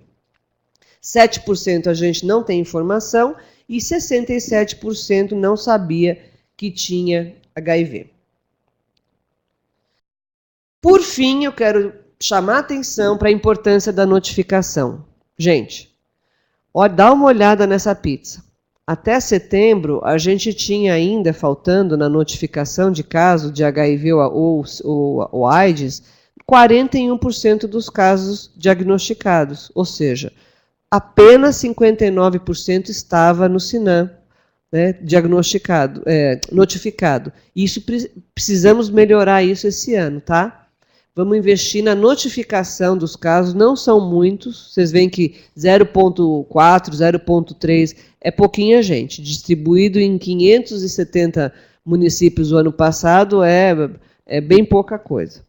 7% a gente não tem informação e 67% não sabia que tinha HIV. Por fim, eu quero chamar a atenção para a importância da notificação. Gente, dá uma olhada nessa pizza. Até setembro, a gente tinha ainda, faltando na notificação de caso de HIV ou AIDS, 41% dos casos diagnosticados, ou seja, apenas 59% estava no SINAM, né, notificado. Isso precisamos melhorar isso esse ano, tá? Vamos investir na notificação dos casos, não são muitos, vocês veem que 0,4, 0,3 é pouquinha gente, distribuído em 570 municípios o ano passado é bem pouca coisa.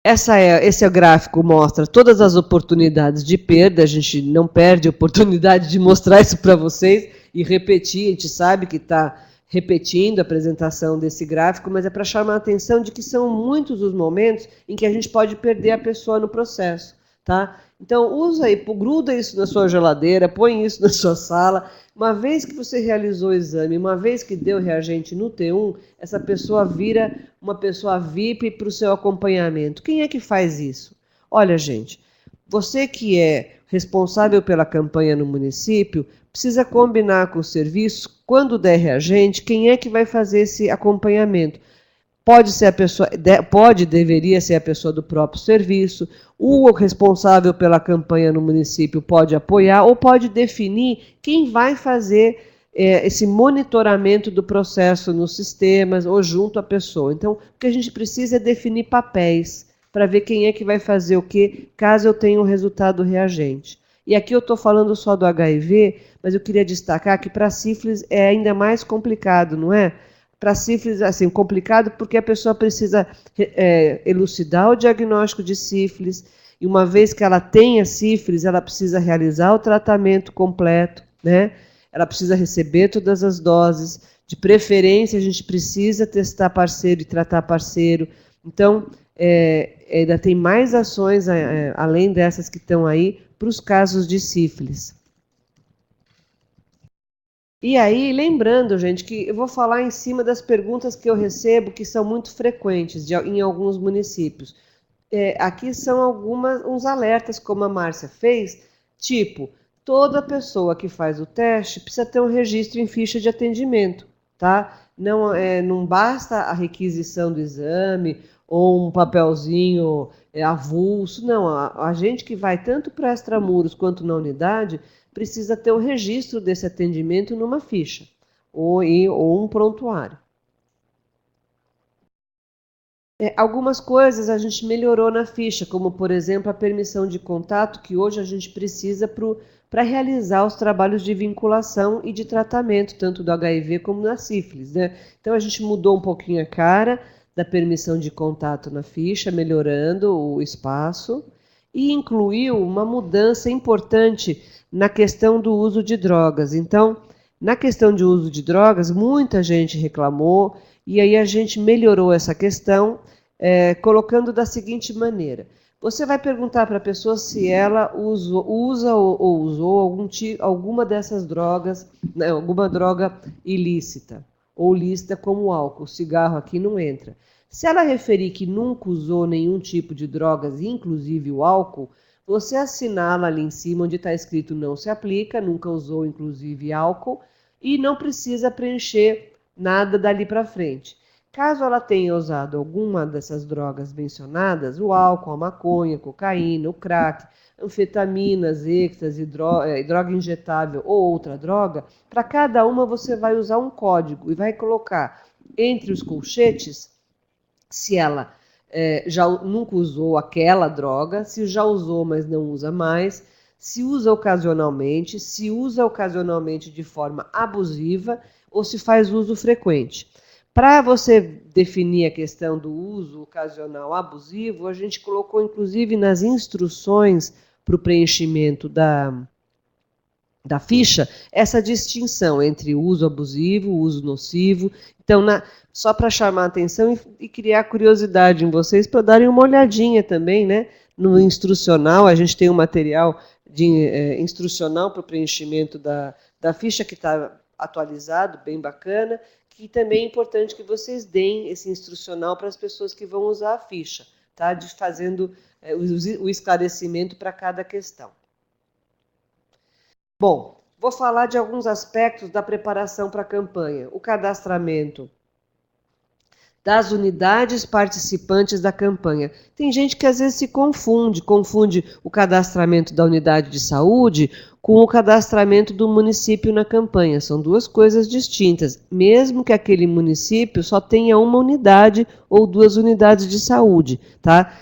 Esse gráfico mostra todas as oportunidades de perda, a gente não perde a oportunidade de mostrar isso para vocês e repetir, a gente sabe que está repetindo a apresentação desse gráfico, mas é para chamar a atenção de que são muitos os momentos em que a gente pode perder a pessoa no processo, tá? Então, usa aí, gruda isso na sua geladeira, põe isso na sua sala. Uma vez que você realizou o exame, uma vez que deu reagente no T1, essa pessoa vira uma pessoa VIP para o seu acompanhamento. Quem é que faz isso? Olha, gente, você que é responsável pela campanha no município, precisa combinar com o serviço, quando der reagente, quem é que vai fazer esse acompanhamento? Deveria ser a pessoa do próprio serviço, o responsável pela campanha no município pode apoiar ou pode definir quem vai fazer esse monitoramento do processo nos sistemas ou junto à pessoa. Então, o que a gente precisa é definir papéis para ver quem é que vai fazer o quê, caso eu tenha um resultado reagente. E aqui eu estou falando só do HIV, mas eu queria destacar que para sífilis é ainda mais complicado, não é? Para sífilis, assim, complicado porque a pessoa precisa elucidar o diagnóstico de sífilis, e uma vez que ela tenha sífilis, ela precisa realizar o tratamento completo, né? Ela precisa receber todas as doses, de preferência a gente precisa testar parceiro e tratar parceiro. Então, ainda tem mais ações, além dessas que estão aí, para os casos de sífilis. E aí, lembrando, gente, que eu vou falar em cima das perguntas que eu recebo, que são muito frequentes em alguns municípios. Aqui são uns alertas, como a Márcia fez, tipo, toda pessoa que faz o teste precisa ter um registro em ficha de atendimento, tá? Não basta a requisição do exame ou um papelzinho avulso, não. A gente que vai tanto para extramuros quanto na unidade precisa ter o registro desse atendimento numa ficha ou um prontuário. Algumas coisas a gente melhorou na ficha, como, por exemplo, a permissão de contato, que hoje a gente precisa para realizar os trabalhos de vinculação e de tratamento, tanto do HIV como da sífilis, né? Então, a gente mudou um pouquinho a cara da permissão de contato na ficha, melhorando o espaço, e incluiu uma mudança importante na questão do uso de drogas. Então, na questão de uso de drogas, muita gente reclamou, e aí a gente melhorou essa questão, colocando da seguinte maneira. Você vai perguntar para a pessoa se ela usa ou usou alguma dessas drogas, né, alguma droga ilícita, ou lícita como álcool. O cigarro aqui não entra. Se ela referir que nunca usou nenhum tipo de drogas, inclusive o álcool, você assinala ali em cima onde está escrito não se aplica, nunca usou inclusive álcool, e não precisa preencher nada dali para frente. Caso ela tenha usado alguma dessas drogas mencionadas, o álcool, a maconha, a cocaína, o crack, anfetaminas, êxtase, droga injetável ou outra droga, para cada uma você vai usar um código e vai colocar entre os colchetes se ela já nunca usou aquela droga, se já usou, mas não usa mais, se usa ocasionalmente de forma abusiva ou se faz uso frequente. Para você definir a questão do uso ocasional abusivo, a gente colocou, inclusive, nas instruções para o preenchimento da ficha, essa distinção entre uso abusivo, uso nocivo. Então, só para chamar a atenção e criar curiosidade em vocês, para darem uma olhadinha também, né? No instrucional, a gente tem um material instrucional para o preenchimento da ficha que está atualizado, bem bacana, que também é importante que vocês deem esse instrucional para as pessoas que vão usar a ficha, tá? Fazendo o esclarecimento para cada questão. Bom, vou falar de alguns aspectos da preparação para a campanha. O cadastramento das unidades participantes da campanha. Tem gente que às vezes se confunde o cadastramento da unidade de saúde com o cadastramento do município na campanha. São duas coisas distintas, mesmo que aquele município só tenha uma unidade ou 2 unidades de saúde, tá?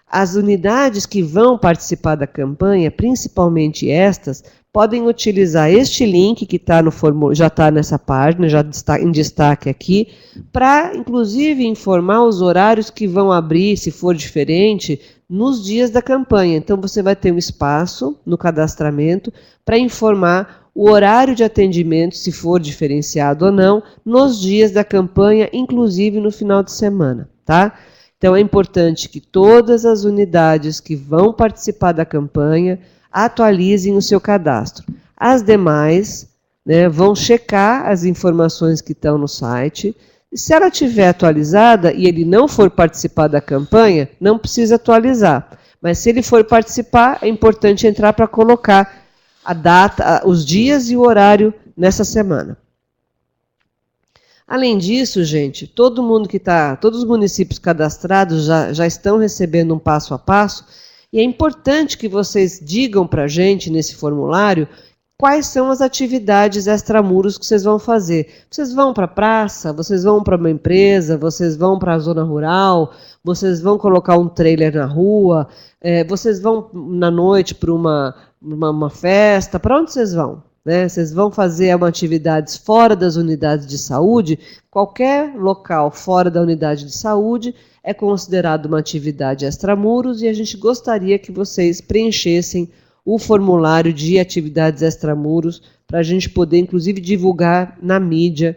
As unidades que vão participar da campanha, principalmente estas, podem utilizar este link que tá já está nessa página, já está em destaque aqui, para, inclusive, informar os horários que vão abrir, se for diferente, nos dias da campanha. Então, você vai ter um espaço no cadastramento para informar o horário de atendimento, se for diferenciado ou não, nos dias da campanha, inclusive no final de semana, tá? Então, é importante que todas as unidades que vão participar da campanha atualizem o seu cadastro. As demais, né, vão checar as informações que estão no site. E se ela estiver atualizada e ele não for participar da campanha, não precisa atualizar. Mas se ele for participar, é importante entrar para colocar a data, os dias e o horário nessa semana. Além disso, gente, todos os municípios cadastrados já estão recebendo um passo a passo, e é importante que vocês digam para a gente nesse formulário quais são as atividades extramuros que vocês vão fazer. Vocês vão para a praça, vocês vão para uma empresa, vocês vão para a zona rural, vocês vão colocar um trailer na rua, vocês vão na noite para uma festa, para onde vocês vão? Né? Vocês vão fazer atividades fora das unidades de saúde, qualquer local fora da unidade de saúde é considerado uma atividade extramuros e a gente gostaria que vocês preenchessem o formulário de atividades extramuros para a gente poder, inclusive, divulgar na mídia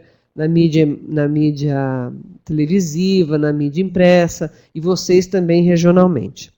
televisiva, na mídia impressa e vocês também regionalmente.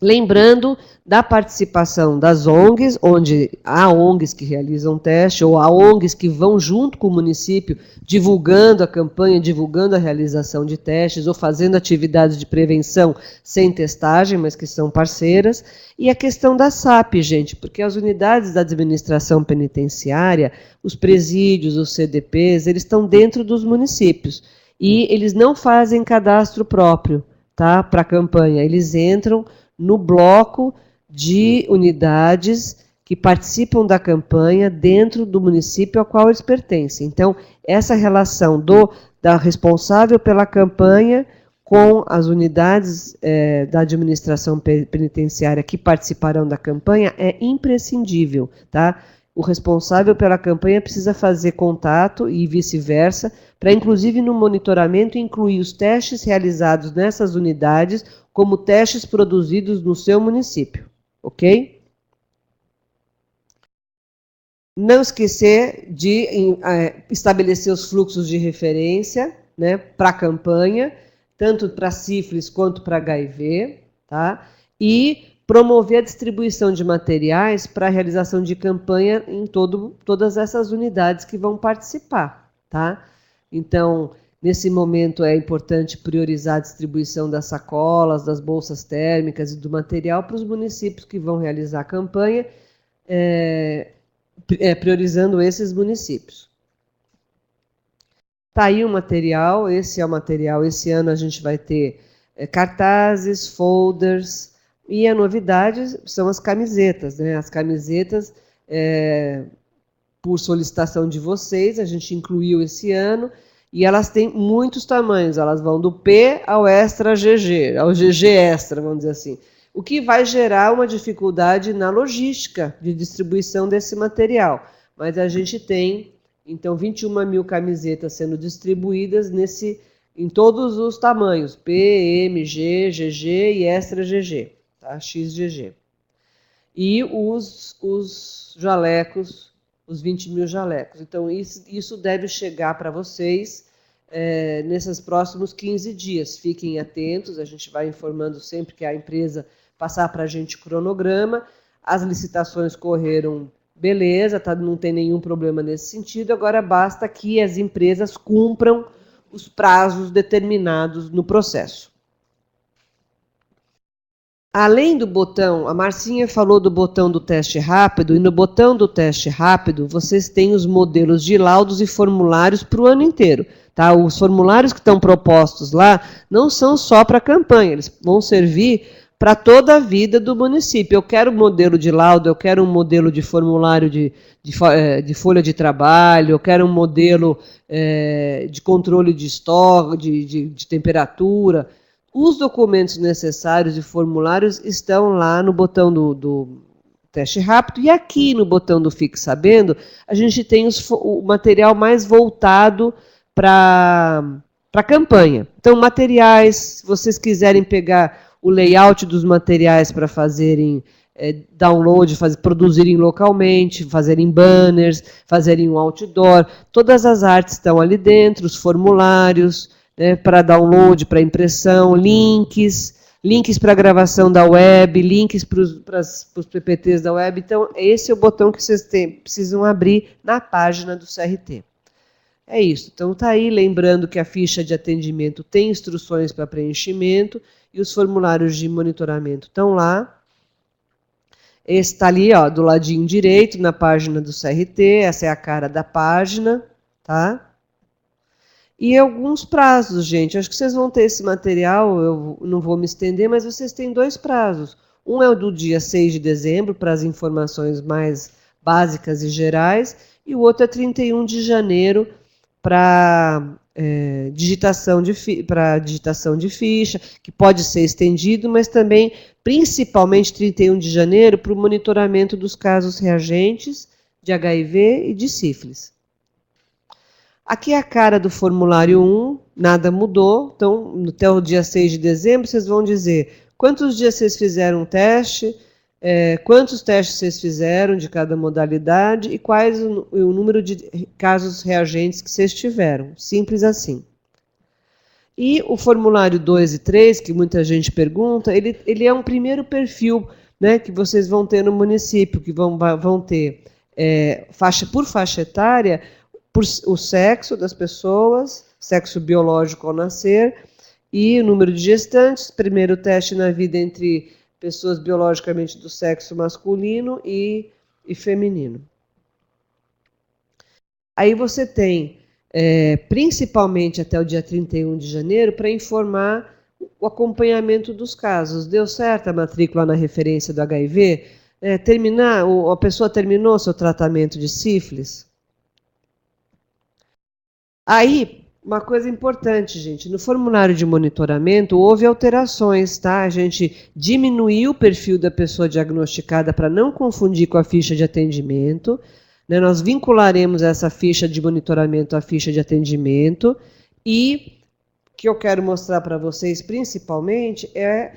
Lembrando da participação das ONGs, onde há ONGs que realizam teste, ou há ONGs que vão junto com o município, divulgando a campanha, divulgando a realização de testes, ou fazendo atividades de prevenção sem testagem, mas que são parceiras. E a questão da SAP, gente, porque as unidades da administração penitenciária, os presídios, os CDPs, eles estão dentro dos municípios. E eles não fazem cadastro próprio, tá, para a campanha. Eles entram no bloco de unidades que participam da campanha dentro do município ao qual eles pertencem. Então, essa relação da responsável pela campanha com as unidades da administração penitenciária que participarão da campanha é imprescindível, tá? O responsável pela campanha precisa fazer contato e vice-versa, para inclusive no monitoramento incluir os testes realizados nessas unidades como testes produzidos no seu município, ok? Não esquecer de estabelecer os fluxos de referência, né, para a campanha, tanto para sífilis quanto para HIV, tá? E promover a distribuição de materiais para a realização de campanha em todas essas unidades que vão participar, tá? Então, nesse momento é importante priorizar a distribuição das sacolas, das bolsas térmicas e do material para os municípios que vão realizar a campanha, priorizando esses municípios. Está aí o material, esse é o material. Esse ano a gente vai ter cartazes, folders, e a novidade são as camisetas, né? As camisetas, por solicitação de vocês, a gente incluiu esse ano, e elas têm muitos tamanhos, elas vão do P ao Extra GG, ao GG Extra, vamos dizer assim. O que vai gerar uma dificuldade na logística de distribuição desse material. Mas a gente tem, então, 21 mil camisetas sendo distribuídas em todos os tamanhos, P, M, G, GG e Extra GG. Tá? XGG. E os jalecos, os 20 mil jalecos. Então, isso deve chegar para vocês nesses próximos 15 dias. Fiquem atentos, a gente vai informando sempre que a empresa passar para a gente o cronograma. As licitações correram beleza, tá? Não tem nenhum problema nesse sentido. Agora, basta que as empresas cumpram os prazos determinados no processo. Além do botão, a Marcinha falou do botão do teste rápido, e no botão do teste rápido vocês têm os modelos de laudos e formulários para o ano inteiro. Tá? Os formulários que estão propostos lá não são só para a campanha, eles vão servir para toda a vida do município. Eu quero um modelo de laudo, eu quero um modelo de formulário de folha de trabalho, eu quero um modelo de controle de estoque, de temperatura. Os documentos necessários e formulários estão lá no botão do teste rápido, e aqui no botão do Fique Sabendo, a gente tem o material mais voltado para a campanha. Então, materiais, se vocês quiserem pegar o layout dos materiais para fazerem download, produzirem localmente, fazerem banners, fazerem um outdoor, todas as artes estão ali dentro, os formulários, para download, para impressão, links para gravação da web, links para os PPTs da web. Então, esse é o botão que vocês precisam abrir na página do CRT. É isso. Então, está aí, lembrando que a ficha de atendimento tem instruções para preenchimento e os formulários de monitoramento estão lá. Esse está ali, ó, do ladinho direito, na página do CRT, essa é a cara da página, tá? E alguns prazos, gente. Acho que vocês vão ter esse material, eu não vou me estender, mas vocês têm 2 prazos. Um é o do dia 6 de dezembro, para as informações mais básicas e gerais, e o outro é 31 de janeiro, para digitação de ficha, que pode ser estendido, mas também, principalmente 31 de janeiro, para o monitoramento dos casos reagentes de HIV e de sífilis. Aqui é a cara do formulário 1, nada mudou. Então, até o dia 6 de dezembro, vocês vão dizer quantos dias vocês fizeram o teste, quantos testes vocês fizeram de cada modalidade e quais o número de casos reagentes que vocês tiveram. Simples assim. E o formulário 2 e 3, que muita gente pergunta, ele é um primeiro perfil, né, que vocês vão ter no município, que vão ter por faixa etária, por o sexo das pessoas, sexo biológico ao nascer, e o número de gestantes, primeiro teste na vida entre pessoas biologicamente do sexo masculino e feminino. Aí você tem, principalmente até o dia 31 de janeiro, para informar o acompanhamento dos casos. Deu certo a matrícula na referência do HIV? a pessoa terminou seu tratamento de sífilis? Aí, uma coisa importante, gente, no formulário de monitoramento houve alterações, tá? A gente diminuiu o perfil da pessoa diagnosticada para não confundir com a ficha de atendimento, né? Nós vincularemos essa ficha de monitoramento à ficha de atendimento e o que eu quero mostrar para vocês principalmente é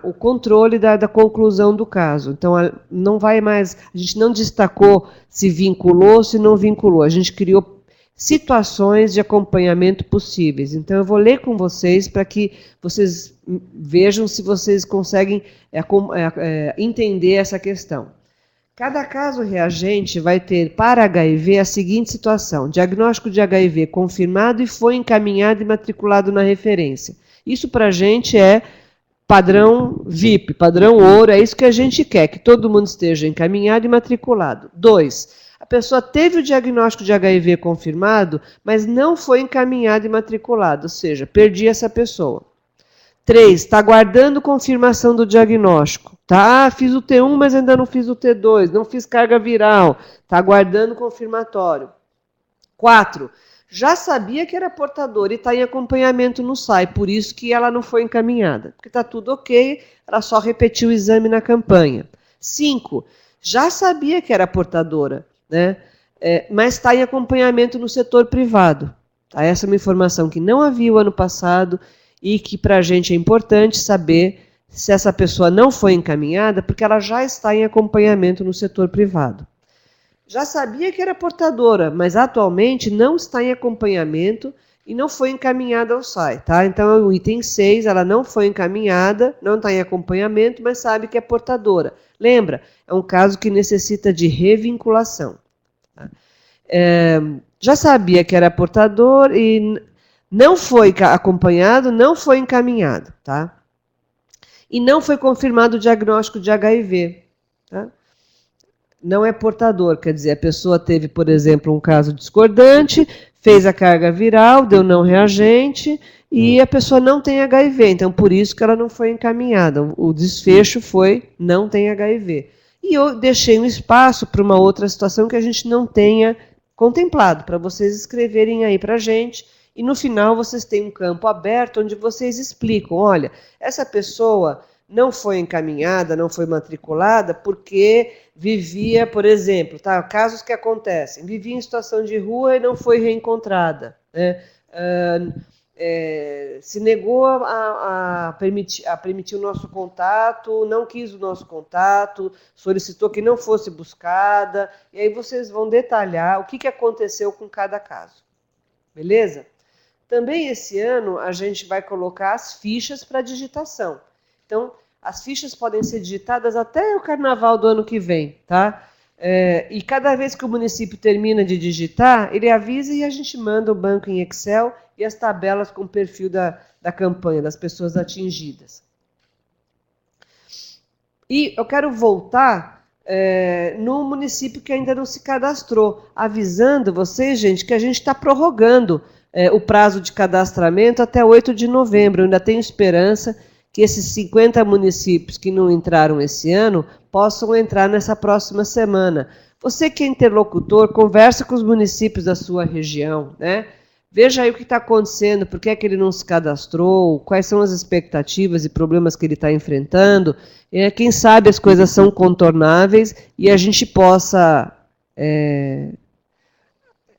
o controle da conclusão do caso. Então, não vai mais, a gente não destacou se vinculou, se não vinculou, a gente criou situações de acompanhamento possíveis. Então, eu vou ler com vocês para que vocês vejam se vocês conseguem entender essa questão. Cada caso reagente vai ter para HIV a seguinte situação: diagnóstico de HIV confirmado e foi encaminhado e matriculado na referência. Isso para a gente é padrão VIP, padrão ouro, é isso que a gente quer, que todo mundo esteja encaminhado e matriculado. 2. A pessoa teve o diagnóstico de HIV confirmado, mas não foi encaminhado e matriculado, ou seja, perdi essa pessoa. 3. Está aguardando confirmação do diagnóstico. Tá, fiz o T1, mas ainda não fiz o T2, não fiz carga viral, está aguardando confirmatório. 4. Já sabia que era portadora e está em acompanhamento no SAI, por isso que ela não foi encaminhada. Porque está tudo ok, ela só repetiu o exame na campanha. 5. Já sabia que era portadora, né? Mas está em acompanhamento no setor privado. Tá? Essa é uma informação que não havia o ano passado e que para a gente é importante saber se essa pessoa não foi encaminhada, porque ela já está em acompanhamento no setor privado. Já sabia que era portadora, mas atualmente não está em acompanhamento e não foi encaminhada ao SAI. Tá? Então, o item 6, ela não foi encaminhada, não está em acompanhamento, mas sabe que é portadora. Lembra? É um caso que necessita de revinculação. Tá? Já sabia que era portador e não foi acompanhado, não foi encaminhado. Tá? E não foi confirmado o diagnóstico de HIV. Tá? Não é portador, quer dizer, a pessoa teve, por exemplo, um caso discordante, fez a carga viral, deu não reagente, e a pessoa não tem HIV, então por isso que ela não foi encaminhada. O desfecho foi não tem HIV. E eu deixei um espaço para uma outra situação que a gente não tenha contemplado, para vocês escreverem aí para a gente, e no final vocês têm um campo aberto onde vocês explicam, olha, essa pessoa não foi encaminhada, não foi matriculada, porque vivia, por exemplo, tá, casos que acontecem, vivia em situação de rua e não foi reencontrada, né? Se negou a permitir o nosso contato, não quis o nosso contato, solicitou que não fosse buscada, e aí vocês vão detalhar o que aconteceu com cada caso. Beleza? Também esse ano a gente vai colocar as fichas para digitação. Então, as fichas podem ser digitadas até o carnaval do ano que vem, tá? E cada vez que o município termina de digitar, ele avisa e a gente manda o banco em Excel e as tabelas com o perfil da campanha, das pessoas atingidas. E eu quero voltar no município que ainda não se cadastrou, avisando vocês, gente, que a gente está prorrogando o prazo de cadastramento até 8 de novembro. Eu ainda tenho esperança que esses 50 municípios que não entraram esse ano possam entrar nessa próxima semana. Você que é interlocutor, conversa com os municípios da sua região, né? Veja aí o que está acontecendo, por que é que ele não se cadastrou, quais são as expectativas e problemas que ele está enfrentando. Quem sabe as coisas são contornáveis e a gente possa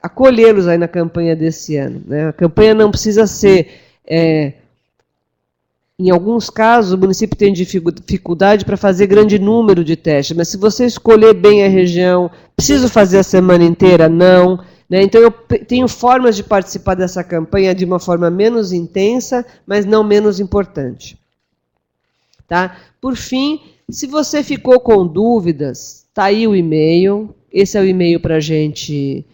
acolhê-los aí na campanha desse ano, né? A campanha não precisa ser... Em alguns casos, o município tem dificuldade para fazer grande número de testes, mas se você escolher bem a região, preciso fazer a semana inteira? Não. Né? Então, eu tenho formas de participar dessa campanha de uma forma menos intensa, mas não menos importante. Tá? Por fim, se você ficou com dúvidas, está aí o e-mail. Esse é o e-mail para a gente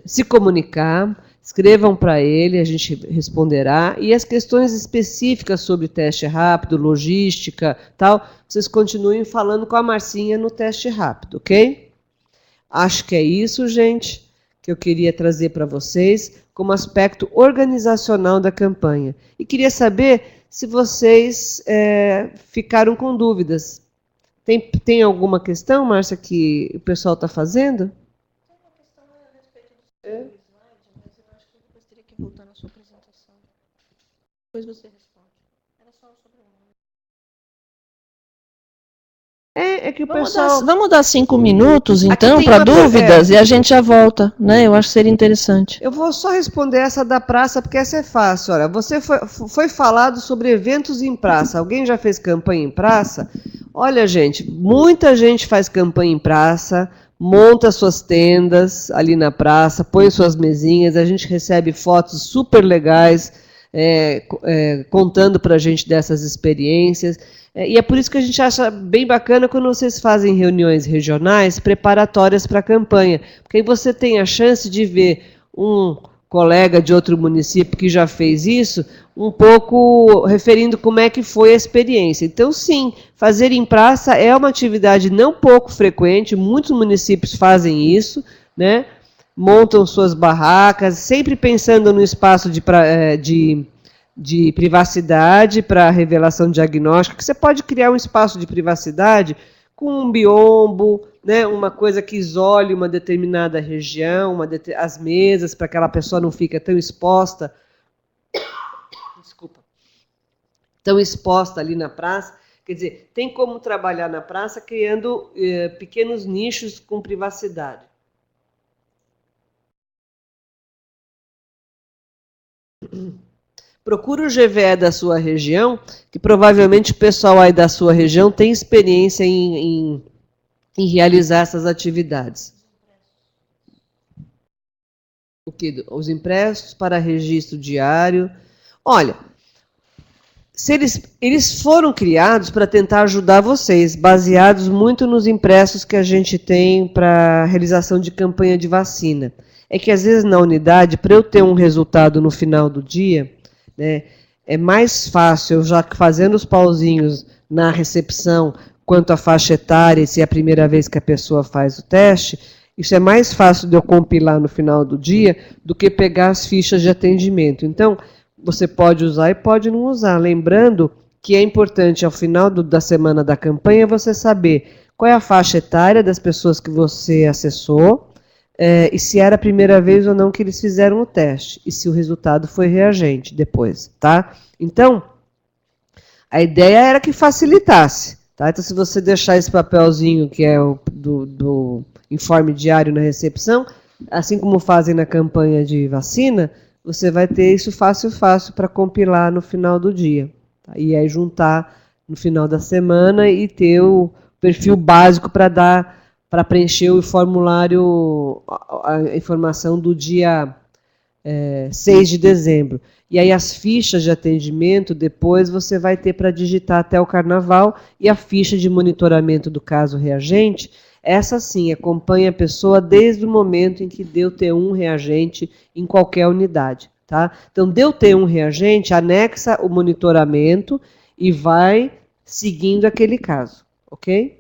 se comunicar. Escrevam para ele, a gente responderá. E as questões específicas sobre teste rápido, logística, tal, vocês continuem falando com a Marcinha no teste rápido, ok? Acho que é isso, gente, que eu queria trazer para vocês como aspecto organizacional da campanha. E queria saber se vocês ficaram com dúvidas. Tem alguma questão, Márcia, que o pessoal está fazendo? Tem uma questão a respeito do seu slide, mas eu acho que depois teria que voltar na sua apresentação. Depois você responde. Era só sobre o nome. É que o pessoal... Vamos dar 5 minutos, então, tem para uma- dúvidas, e a gente já volta, né? Eu acho que seria interessante. Eu vou só responder essa da praça, porque essa é fácil. Olha, você foi falado sobre eventos em praça. Alguém já fez campanha em praça? Olha, gente, muita gente faz campanha em praça, monta suas tendas ali na praça, põe suas mesinhas, a gente recebe fotos super legais, contando para a gente dessas experiências. E é por isso que a gente acha bem bacana quando vocês fazem reuniões regionais preparatórias para a campanha, porque aí você tem a chance de ver um colega de outro município que já fez isso, um pouco referindo como é que foi a experiência. Então, sim, fazer em praça é uma atividade não pouco frequente, muitos municípios fazem isso, né? Montam suas barracas, sempre pensando no espaço de privacidade para revelação diagnóstica, que você pode criar um espaço de privacidade com um biombo, né, uma coisa que isole uma determinada região, as mesas, para que aquela pessoa não fique tão exposta, tão exposta ali na praça. Quer dizer, tem como trabalhar na praça criando pequenos nichos com privacidade. Procura o GVE da sua região, que provavelmente o pessoal aí da sua região tem experiência em realizar essas atividades. O quê? Os impressos para registro diário. Olha, eles foram criados para tentar ajudar vocês, baseados muito nos impressos que a gente tem para realização de campanha de vacina. É que às vezes na unidade, para eu ter um resultado no final do dia, né, é mais fácil, eu já fazendo os pauzinhos na recepção, quanto à faixa etária, se é a primeira vez que a pessoa faz o teste, isso é mais fácil de eu compilar no final do dia do que pegar as fichas de atendimento. Então, você pode usar e pode não usar. Lembrando que é importante, ao final da semana da campanha, você saber qual é a faixa etária das pessoas que você acessou, e se era a primeira vez ou não que eles fizeram o teste, e se o resultado foi reagente depois, tá? Então, a ideia era que facilitasse, tá? Então, se você deixar esse papelzinho, que é o do informe diário na recepção, assim como fazem na campanha de vacina, você vai ter isso fácil para compilar no final do dia. Tá? E aí juntar no final da semana e ter o perfil básico para preencher o formulário, a informação do dia 6 de dezembro. E aí as fichas de atendimento, depois você vai ter para digitar até o carnaval, e a ficha de monitoramento do caso reagente, essa sim, acompanha a pessoa desde o momento em que deu T1 reagente em qualquer unidade. Tá? Então, deu T1 reagente, anexa o monitoramento e vai seguindo aquele caso. Ok?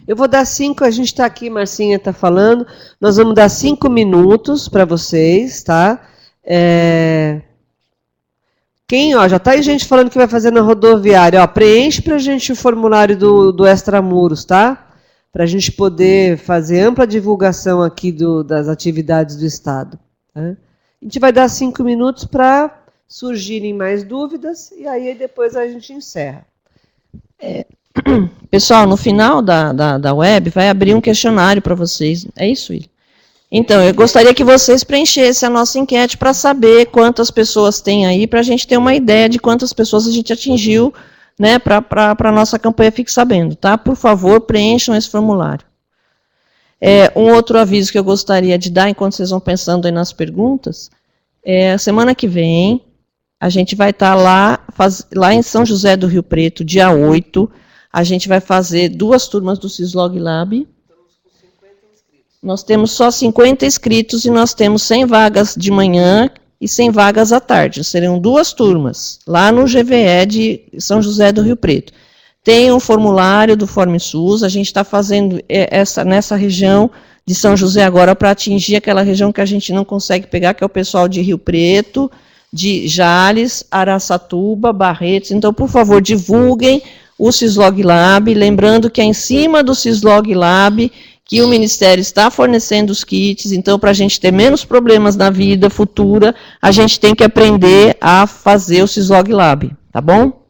Eu vou dar 5, a gente está aqui, Marcinha está falando, nós vamos dar 5 minutos para vocês, tá? Já está aí gente falando que vai fazer na rodoviária, ó, preenche para a gente o formulário do Extramuros, tá? Para a gente poder fazer ampla divulgação aqui das atividades do Estado. Tá? A gente vai dar 5 minutos para surgirem mais dúvidas, e aí depois a gente encerra. Pessoal, no final da web vai abrir um questionário para vocês. É isso, William? Então, eu gostaria que vocês preenchessem a nossa enquete para saber quantas pessoas tem aí, para a gente ter uma ideia de quantas pessoas a gente atingiu, né, para a nossa campanha Fique Sabendo, tá? Por favor, preencham esse formulário. Um outro aviso que eu gostaria de dar, enquanto vocês vão pensando aí nas perguntas, semana que vem, a gente vai estar lá em São José do Rio Preto, dia 8, a gente vai fazer 2 turmas do Cislog Lab. Nós temos só 50 inscritos e nós temos 100 vagas de manhã e 100 vagas à tarde. Serão 2 turmas, lá no GVE de São José do Rio Preto. Tem um formulário do FormSUS, a gente está fazendo nessa região de São José agora para atingir aquela região que a gente não consegue pegar, que é o pessoal de Rio Preto, de Jales, Araçatuba, Barretos. Então, por favor, divulguem o Cislog Lab, lembrando que é em cima do Cislog Lab que o Ministério está fornecendo os kits. Então, para a gente ter menos problemas na vida futura, a gente tem que aprender a fazer o Cislog Lab, tá bom?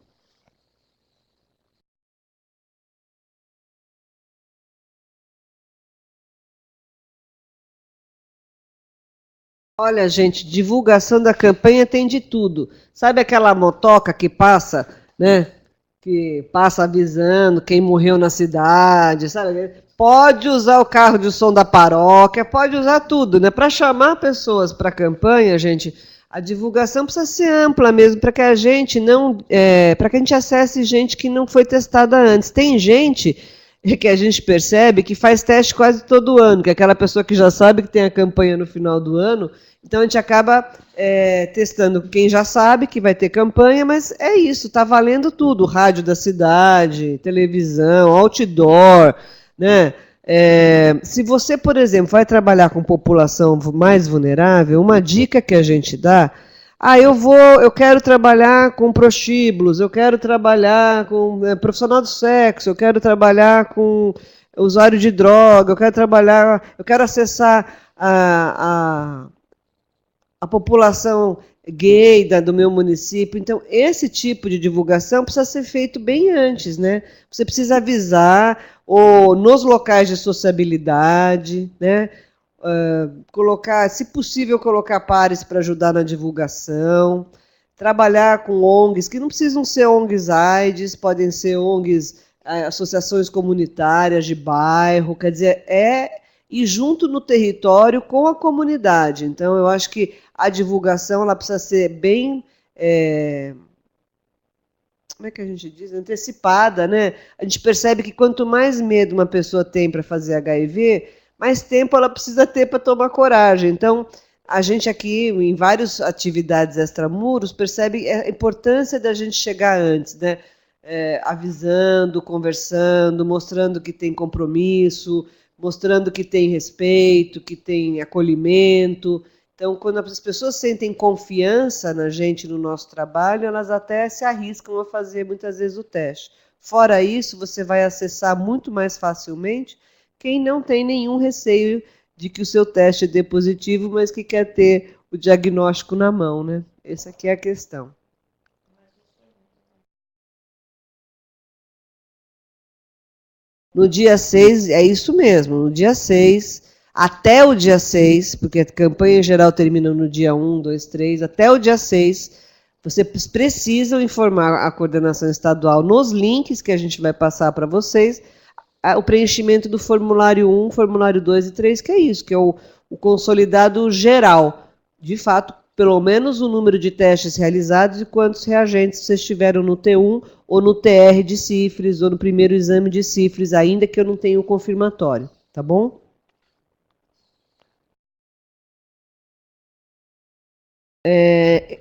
Olha, gente, divulgação da campanha tem de tudo. Sabe aquela motoca que passa, né? Que passa avisando quem morreu na cidade, sabe? Pode usar o carro de som da paróquia, pode usar tudo, né? Para chamar pessoas para a campanha, gente, a divulgação precisa ser ampla mesmo, para que a gente não, para que a gente acesse gente que não foi testada antes. Tem gente que a gente percebe que faz teste quase todo ano, que é aquela pessoa que já sabe que tem a campanha no final do ano. Então, a gente acaba testando quem já sabe que vai ter campanha, mas é isso, está valendo tudo. Rádio da cidade, televisão, outdoor, né? Se você, por exemplo, vai trabalhar com população mais vulnerável, uma dica que a gente dá, eu quero trabalhar com prostíbulos, eu quero trabalhar com profissional do sexo, eu quero trabalhar com usuário de droga, eu quero acessar a população gay do meu município. Então, esse tipo de divulgação precisa ser feito bem antes, né? Você precisa avisar, ou nos locais de sociabilidade, né? Colocar, se possível, colocar pares para ajudar na divulgação, trabalhar com ONGs, que não precisam ser ONGs AIDS, podem ser ONGs, associações comunitárias de bairro, quer dizer, ir junto no território com a comunidade. Então, eu acho que a divulgação ela precisa ser bem, como é que a gente diz? Antecipada, né? A gente percebe que quanto mais medo uma pessoa tem para fazer HIV, mais tempo ela precisa ter para tomar coragem. Então, a gente aqui, em várias atividades extramuros, percebe a importância da gente chegar antes, né? Avisando, conversando, mostrando que tem compromisso, mostrando que tem respeito, que tem acolhimento. Então, quando as pessoas sentem confiança na gente, no nosso trabalho, elas até se arriscam a fazer muitas vezes o teste. Fora isso, você vai acessar muito mais facilmente quem não tem nenhum receio de que o seu teste dê positivo, mas que quer ter o diagnóstico na mão, né? Essa aqui é a questão. No dia 6, é isso mesmo, no dia 6, até o dia 6, porque a campanha em geral termina no dia 1, 2, 3, até o dia 6, vocês precisam informar a coordenação estadual nos links que a gente vai passar para vocês, o preenchimento do formulário 1, formulário 2 e 3, que é isso, que é o consolidado geral. De fato, pelo menos o número de testes realizados e quantos reagentes vocês tiveram no T1 ou no TR de sífilis ou no primeiro exame de sífilis, ainda que eu não tenha o confirmatório, tá bom?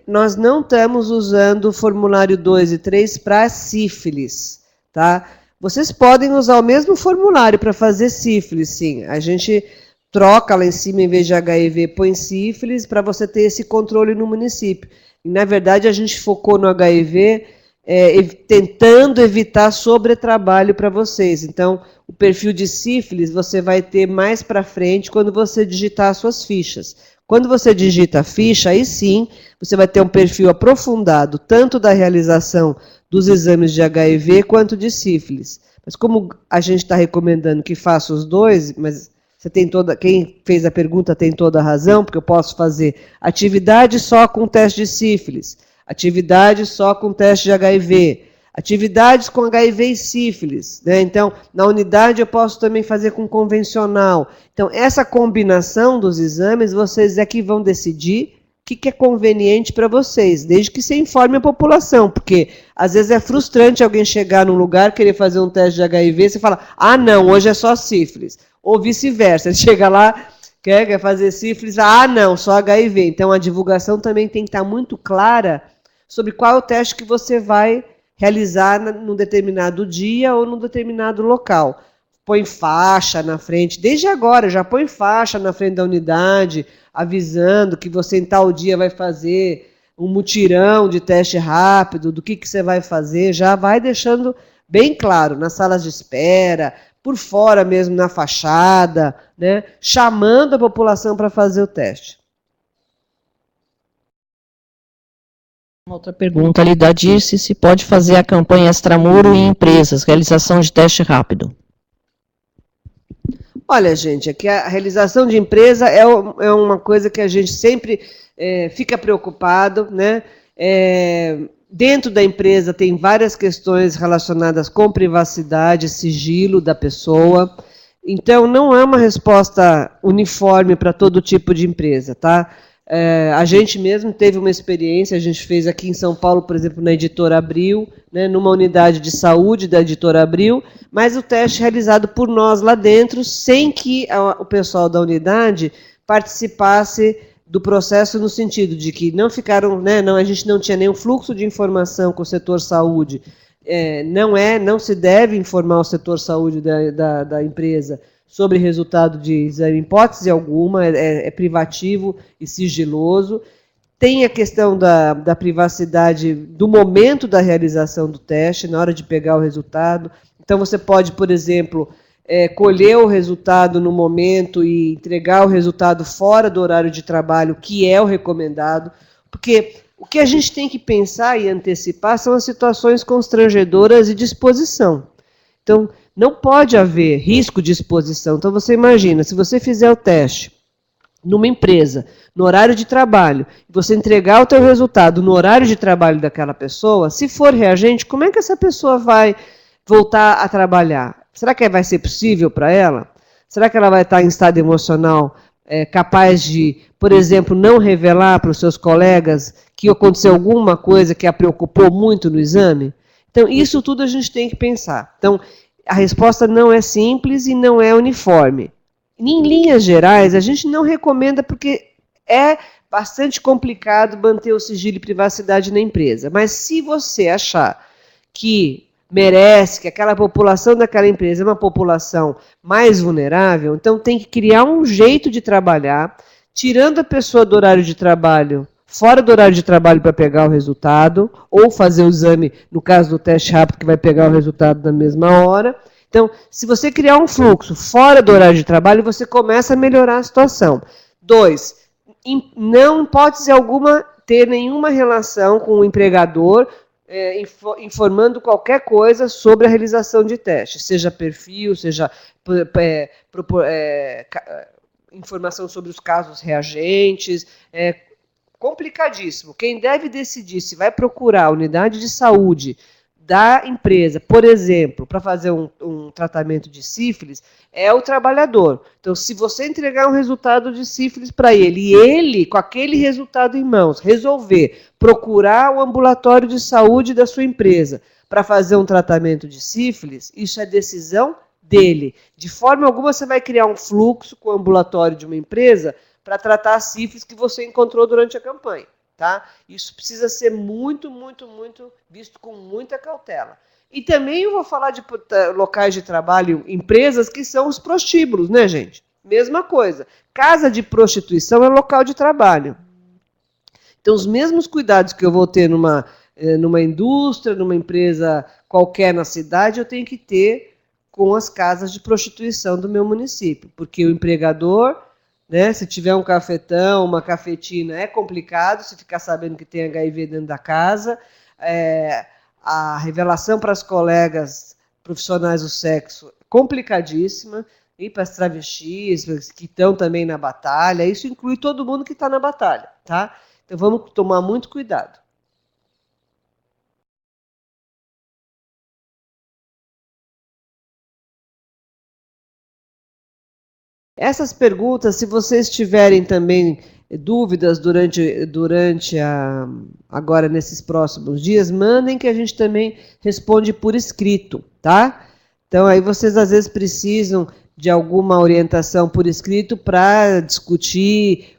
Nós não estamos usando o formulário 2 e 3 para sífilis, tá? Vocês podem usar o mesmo formulário para fazer sífilis, sim. A gente troca lá em cima, em vez de HIV, põe sífilis, para você ter esse controle no município. E, na verdade, a gente focou no HIV, tentando evitar sobretrabalho para vocês. Então, o perfil de sífilis você vai ter mais para frente quando você digitar as suas fichas. Quando você digita a ficha, aí sim, você vai ter um perfil aprofundado, tanto da realização dos exames de HIV quanto de sífilis. Mas como a gente está recomendando que faça os dois, mas você tem quem fez a pergunta tem toda a razão, porque eu posso fazer atividade só com teste de sífilis, atividade só com teste de HIV, atividades com HIV e sífilis, né? Então, na unidade eu posso também fazer com convencional. Então, essa combinação dos exames, vocês é que vão decidir o que é conveniente para vocês, desde que você informe a população, porque às vezes é frustrante alguém chegar num lugar, querer fazer um teste de HIV, e você fala, não, hoje é só sífilis. Ou vice-versa, ele chega lá, quer fazer sífilis, não, só HIV. Então, a divulgação também tem que estar muito clara sobre qual é o teste que você vai realizar num determinado dia ou num determinado local. Põe faixa na frente, desde agora, já põe faixa na frente da unidade, avisando que você em tal dia vai fazer um mutirão de teste rápido, do que você vai fazer, já vai deixando bem claro, nas salas de espera, por fora mesmo, na fachada, né, chamando a população para fazer o teste. Uma outra pergunta ali da Dirce, se pode fazer a campanha extramuro em empresas, realização de teste rápido. Olha, gente, aqui a realização de empresa é uma coisa que a gente sempre fica preocupado, né? Dentro da empresa tem várias questões relacionadas com privacidade, sigilo da pessoa. Então, não é uma resposta uniforme para todo tipo de empresa, tá? A gente mesmo teve uma experiência, a gente fez aqui em São Paulo, por exemplo, na Editora Abril, né, numa unidade de saúde da Editora Abril, mas o teste realizado por nós lá dentro, sem que o pessoal da unidade participasse do processo no sentido de que não ficaram, né, a gente não tinha nenhum fluxo de informação com o setor saúde, não se deve informar o setor saúde da empresa sobre resultado de exame, em hipótese alguma, é privativo e sigiloso. Tem a questão da privacidade do momento da realização do teste, na hora de pegar o resultado. Então, você pode, por exemplo, colher o resultado no momento e entregar o resultado fora do horário de trabalho, que é o recomendado, porque o que a gente tem que pensar e antecipar são as situações constrangedoras e de exposição. Então, não pode haver risco de exposição. Então, você imagina, se você fizer o teste numa empresa, no horário de trabalho, e você entregar o teu resultado no horário de trabalho daquela pessoa, se for reagente, como é que essa pessoa vai voltar a trabalhar? Será que vai ser possível para ela? Será que ela vai estar em estado emocional capaz de, por exemplo, não revelar para os seus colegas que aconteceu alguma coisa que a preocupou muito no exame? Então, isso tudo a gente tem que pensar. Então, a resposta não é simples e não é uniforme. Em linhas gerais, a gente não recomenda porque é bastante complicado manter o sigilo e privacidade na empresa. Mas se você achar que merece, que aquela população daquela empresa é uma população mais vulnerável, então tem que criar um jeito de trabalhar, tirando a pessoa do horário de trabalho, fora do horário de trabalho para pegar o resultado, ou fazer o exame, no caso do teste rápido, que vai pegar o resultado na mesma hora. Então, se você criar um fluxo fora do horário de trabalho, você começa a melhorar a situação. 2, não, hipótese alguma, ter nenhuma relação com o empregador, informando qualquer coisa sobre a realização de testes, seja perfil, seja informação sobre os casos reagentes, complicadíssimo. Quem deve decidir se vai procurar a unidade de saúde da empresa, por exemplo, para fazer um tratamento de sífilis, é o trabalhador. Então, se você entregar um resultado de sífilis para ele, e ele, com aquele resultado em mãos, resolver procurar o ambulatório de saúde da sua empresa para fazer um tratamento de sífilis, isso é decisão dele. De forma alguma, você vai criar um fluxo com o ambulatório de uma empresa para tratar a sífilis que você encontrou durante a campanha. Tá? Isso precisa ser muito, muito, muito visto com muita cautela. E também eu vou falar de locais de trabalho, empresas que são os prostíbulos, né, gente? Mesma coisa. Casa de prostituição é local de trabalho. Então, os mesmos cuidados que eu vou ter numa indústria, numa empresa qualquer na cidade, eu tenho que ter com as casas de prostituição do meu município, porque o empregador, né, se tiver um cafetão, uma cafetina, é complicado se ficar sabendo que tem HIV dentro da casa. A revelação para as colegas profissionais do sexo, complicadíssima, e para as travestis, que estão também na batalha, isso inclui todo mundo que está na batalha, tá? Então vamos tomar muito cuidado. Essas perguntas, se vocês tiverem também dúvidas agora nesses próximos dias, mandem que a gente também responde por escrito, tá? Então aí vocês às vezes precisam de alguma orientação por escrito para discutir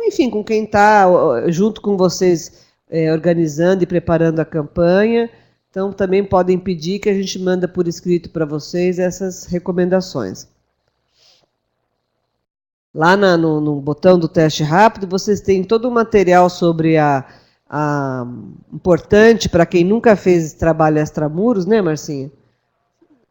enfim, com quem está junto com vocês organizando e preparando a campanha. Então também podem pedir que a gente manda por escrito para vocês essas recomendações. Lá no botão do teste rápido, vocês têm todo o material sobre importante para quem nunca fez trabalho extramuros, né, Marcinha?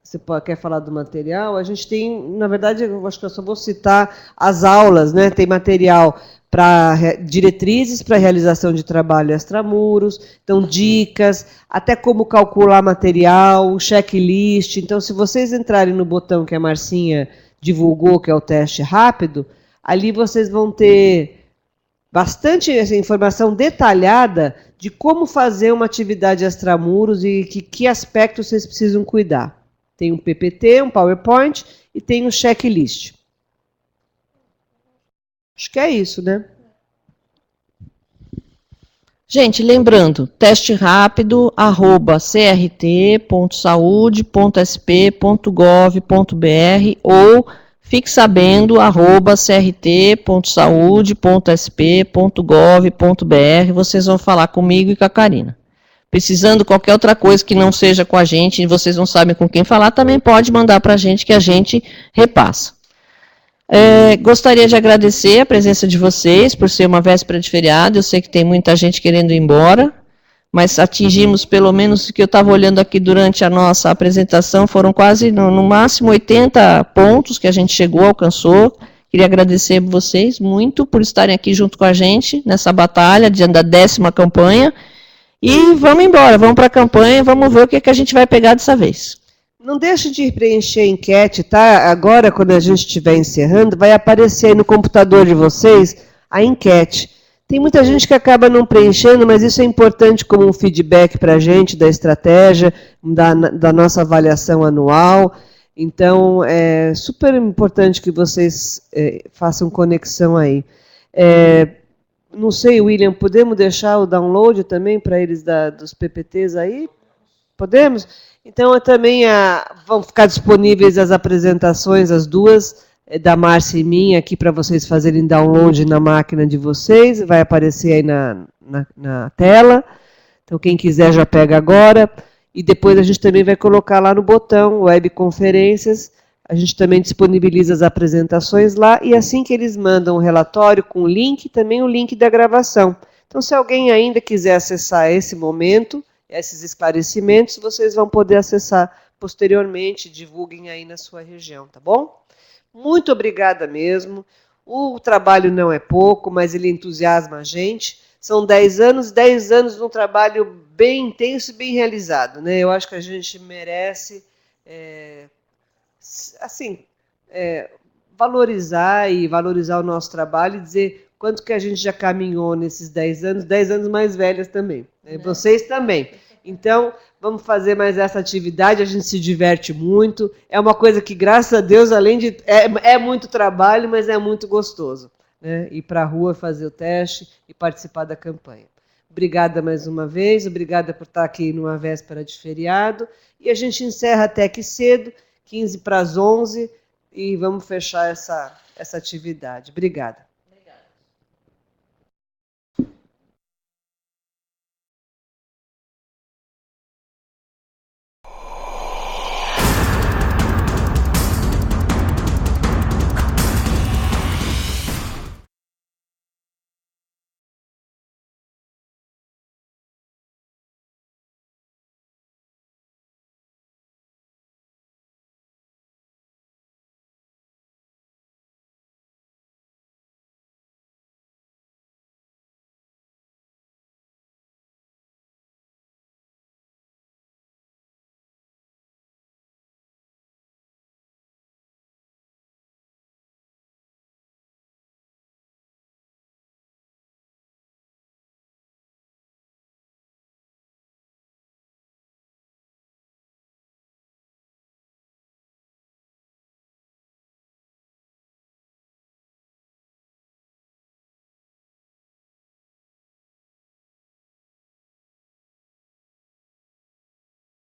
Você quer falar do material? A gente tem, na verdade, eu acho que eu só vou citar as aulas, né? Tem material para diretrizes para realização de trabalho extramuros, então dicas, até como calcular material, checklist. Então, se vocês entrarem no botão que a Marcinha divulgou, que é o teste rápido, ali vocês vão ter bastante informação detalhada de como fazer uma atividade extramuros e que aspectos vocês precisam cuidar. Tem um PPT, um PowerPoint e tem um checklist. Acho que é isso, né? Gente, lembrando, teste rápido, @crt.saude.sp.gov.br ou fiquesabendo@crt.saude.sp.gov.br. Vocês vão falar comigo e com a Karina. Precisando qualquer outra coisa que não seja com a gente e vocês não sabem com quem falar, também pode mandar para a gente que a gente repassa. Gostaria de agradecer a presença de vocês por ser uma véspera de feriado. Eu sei que tem muita gente querendo ir embora, mas atingimos pelo menos o que eu estava olhando aqui durante a nossa apresentação, foram quase, no máximo, 80 pontos que a gente chegou, alcançou. Queria agradecer a vocês muito por estarem aqui junto com a gente nessa batalha da 10ª campanha. E vamos embora, vamos para a campanha, vamos ver o que a gente vai pegar dessa vez. Não deixe de preencher a enquete, tá? Agora, quando a gente estiver encerrando, vai aparecer aí no computador de vocês a enquete. Tem muita gente que acaba não preenchendo, mas isso é importante como um feedback para a gente da estratégia, da nossa avaliação anual. Então, é super importante que vocês façam conexão aí. Não sei, William, podemos deixar o download também para eles dos PPTs aí? Podemos? Então, também vão ficar disponíveis as apresentações, as duas, da Márcia e minha, aqui para vocês fazerem download na máquina de vocês. Vai aparecer aí na tela. Então, quem quiser já pega agora. E depois a gente também vai colocar lá no botão Web Conferências. A gente também disponibiliza as apresentações lá, e assim que eles mandam o relatório com o link, também o link da gravação. Então, se alguém ainda quiser acessar esse momento, esses esclarecimentos, vocês vão poder acessar posteriormente, divulguem aí na sua região, tá bom? Muito obrigada mesmo. O trabalho não é pouco, mas ele entusiasma a gente. São 10 anos de um trabalho bem intenso e bem realizado, né? Eu acho que a gente merece... valorizar o nosso trabalho e dizer quanto que a gente já caminhou nesses 10 anos mais velhas também, né? Vocês também. Então, vamos fazer mais essa atividade, a gente se diverte muito, é uma coisa que, graças a Deus, além de... É muito trabalho, mas é muito gostoso, né? Ir para a rua fazer o teste e participar da campanha. Obrigada mais uma vez, obrigada por estar aqui numa véspera de feriado, e a gente encerra até que cedo, 15 para as 11, e vamos fechar essa atividade. Obrigada.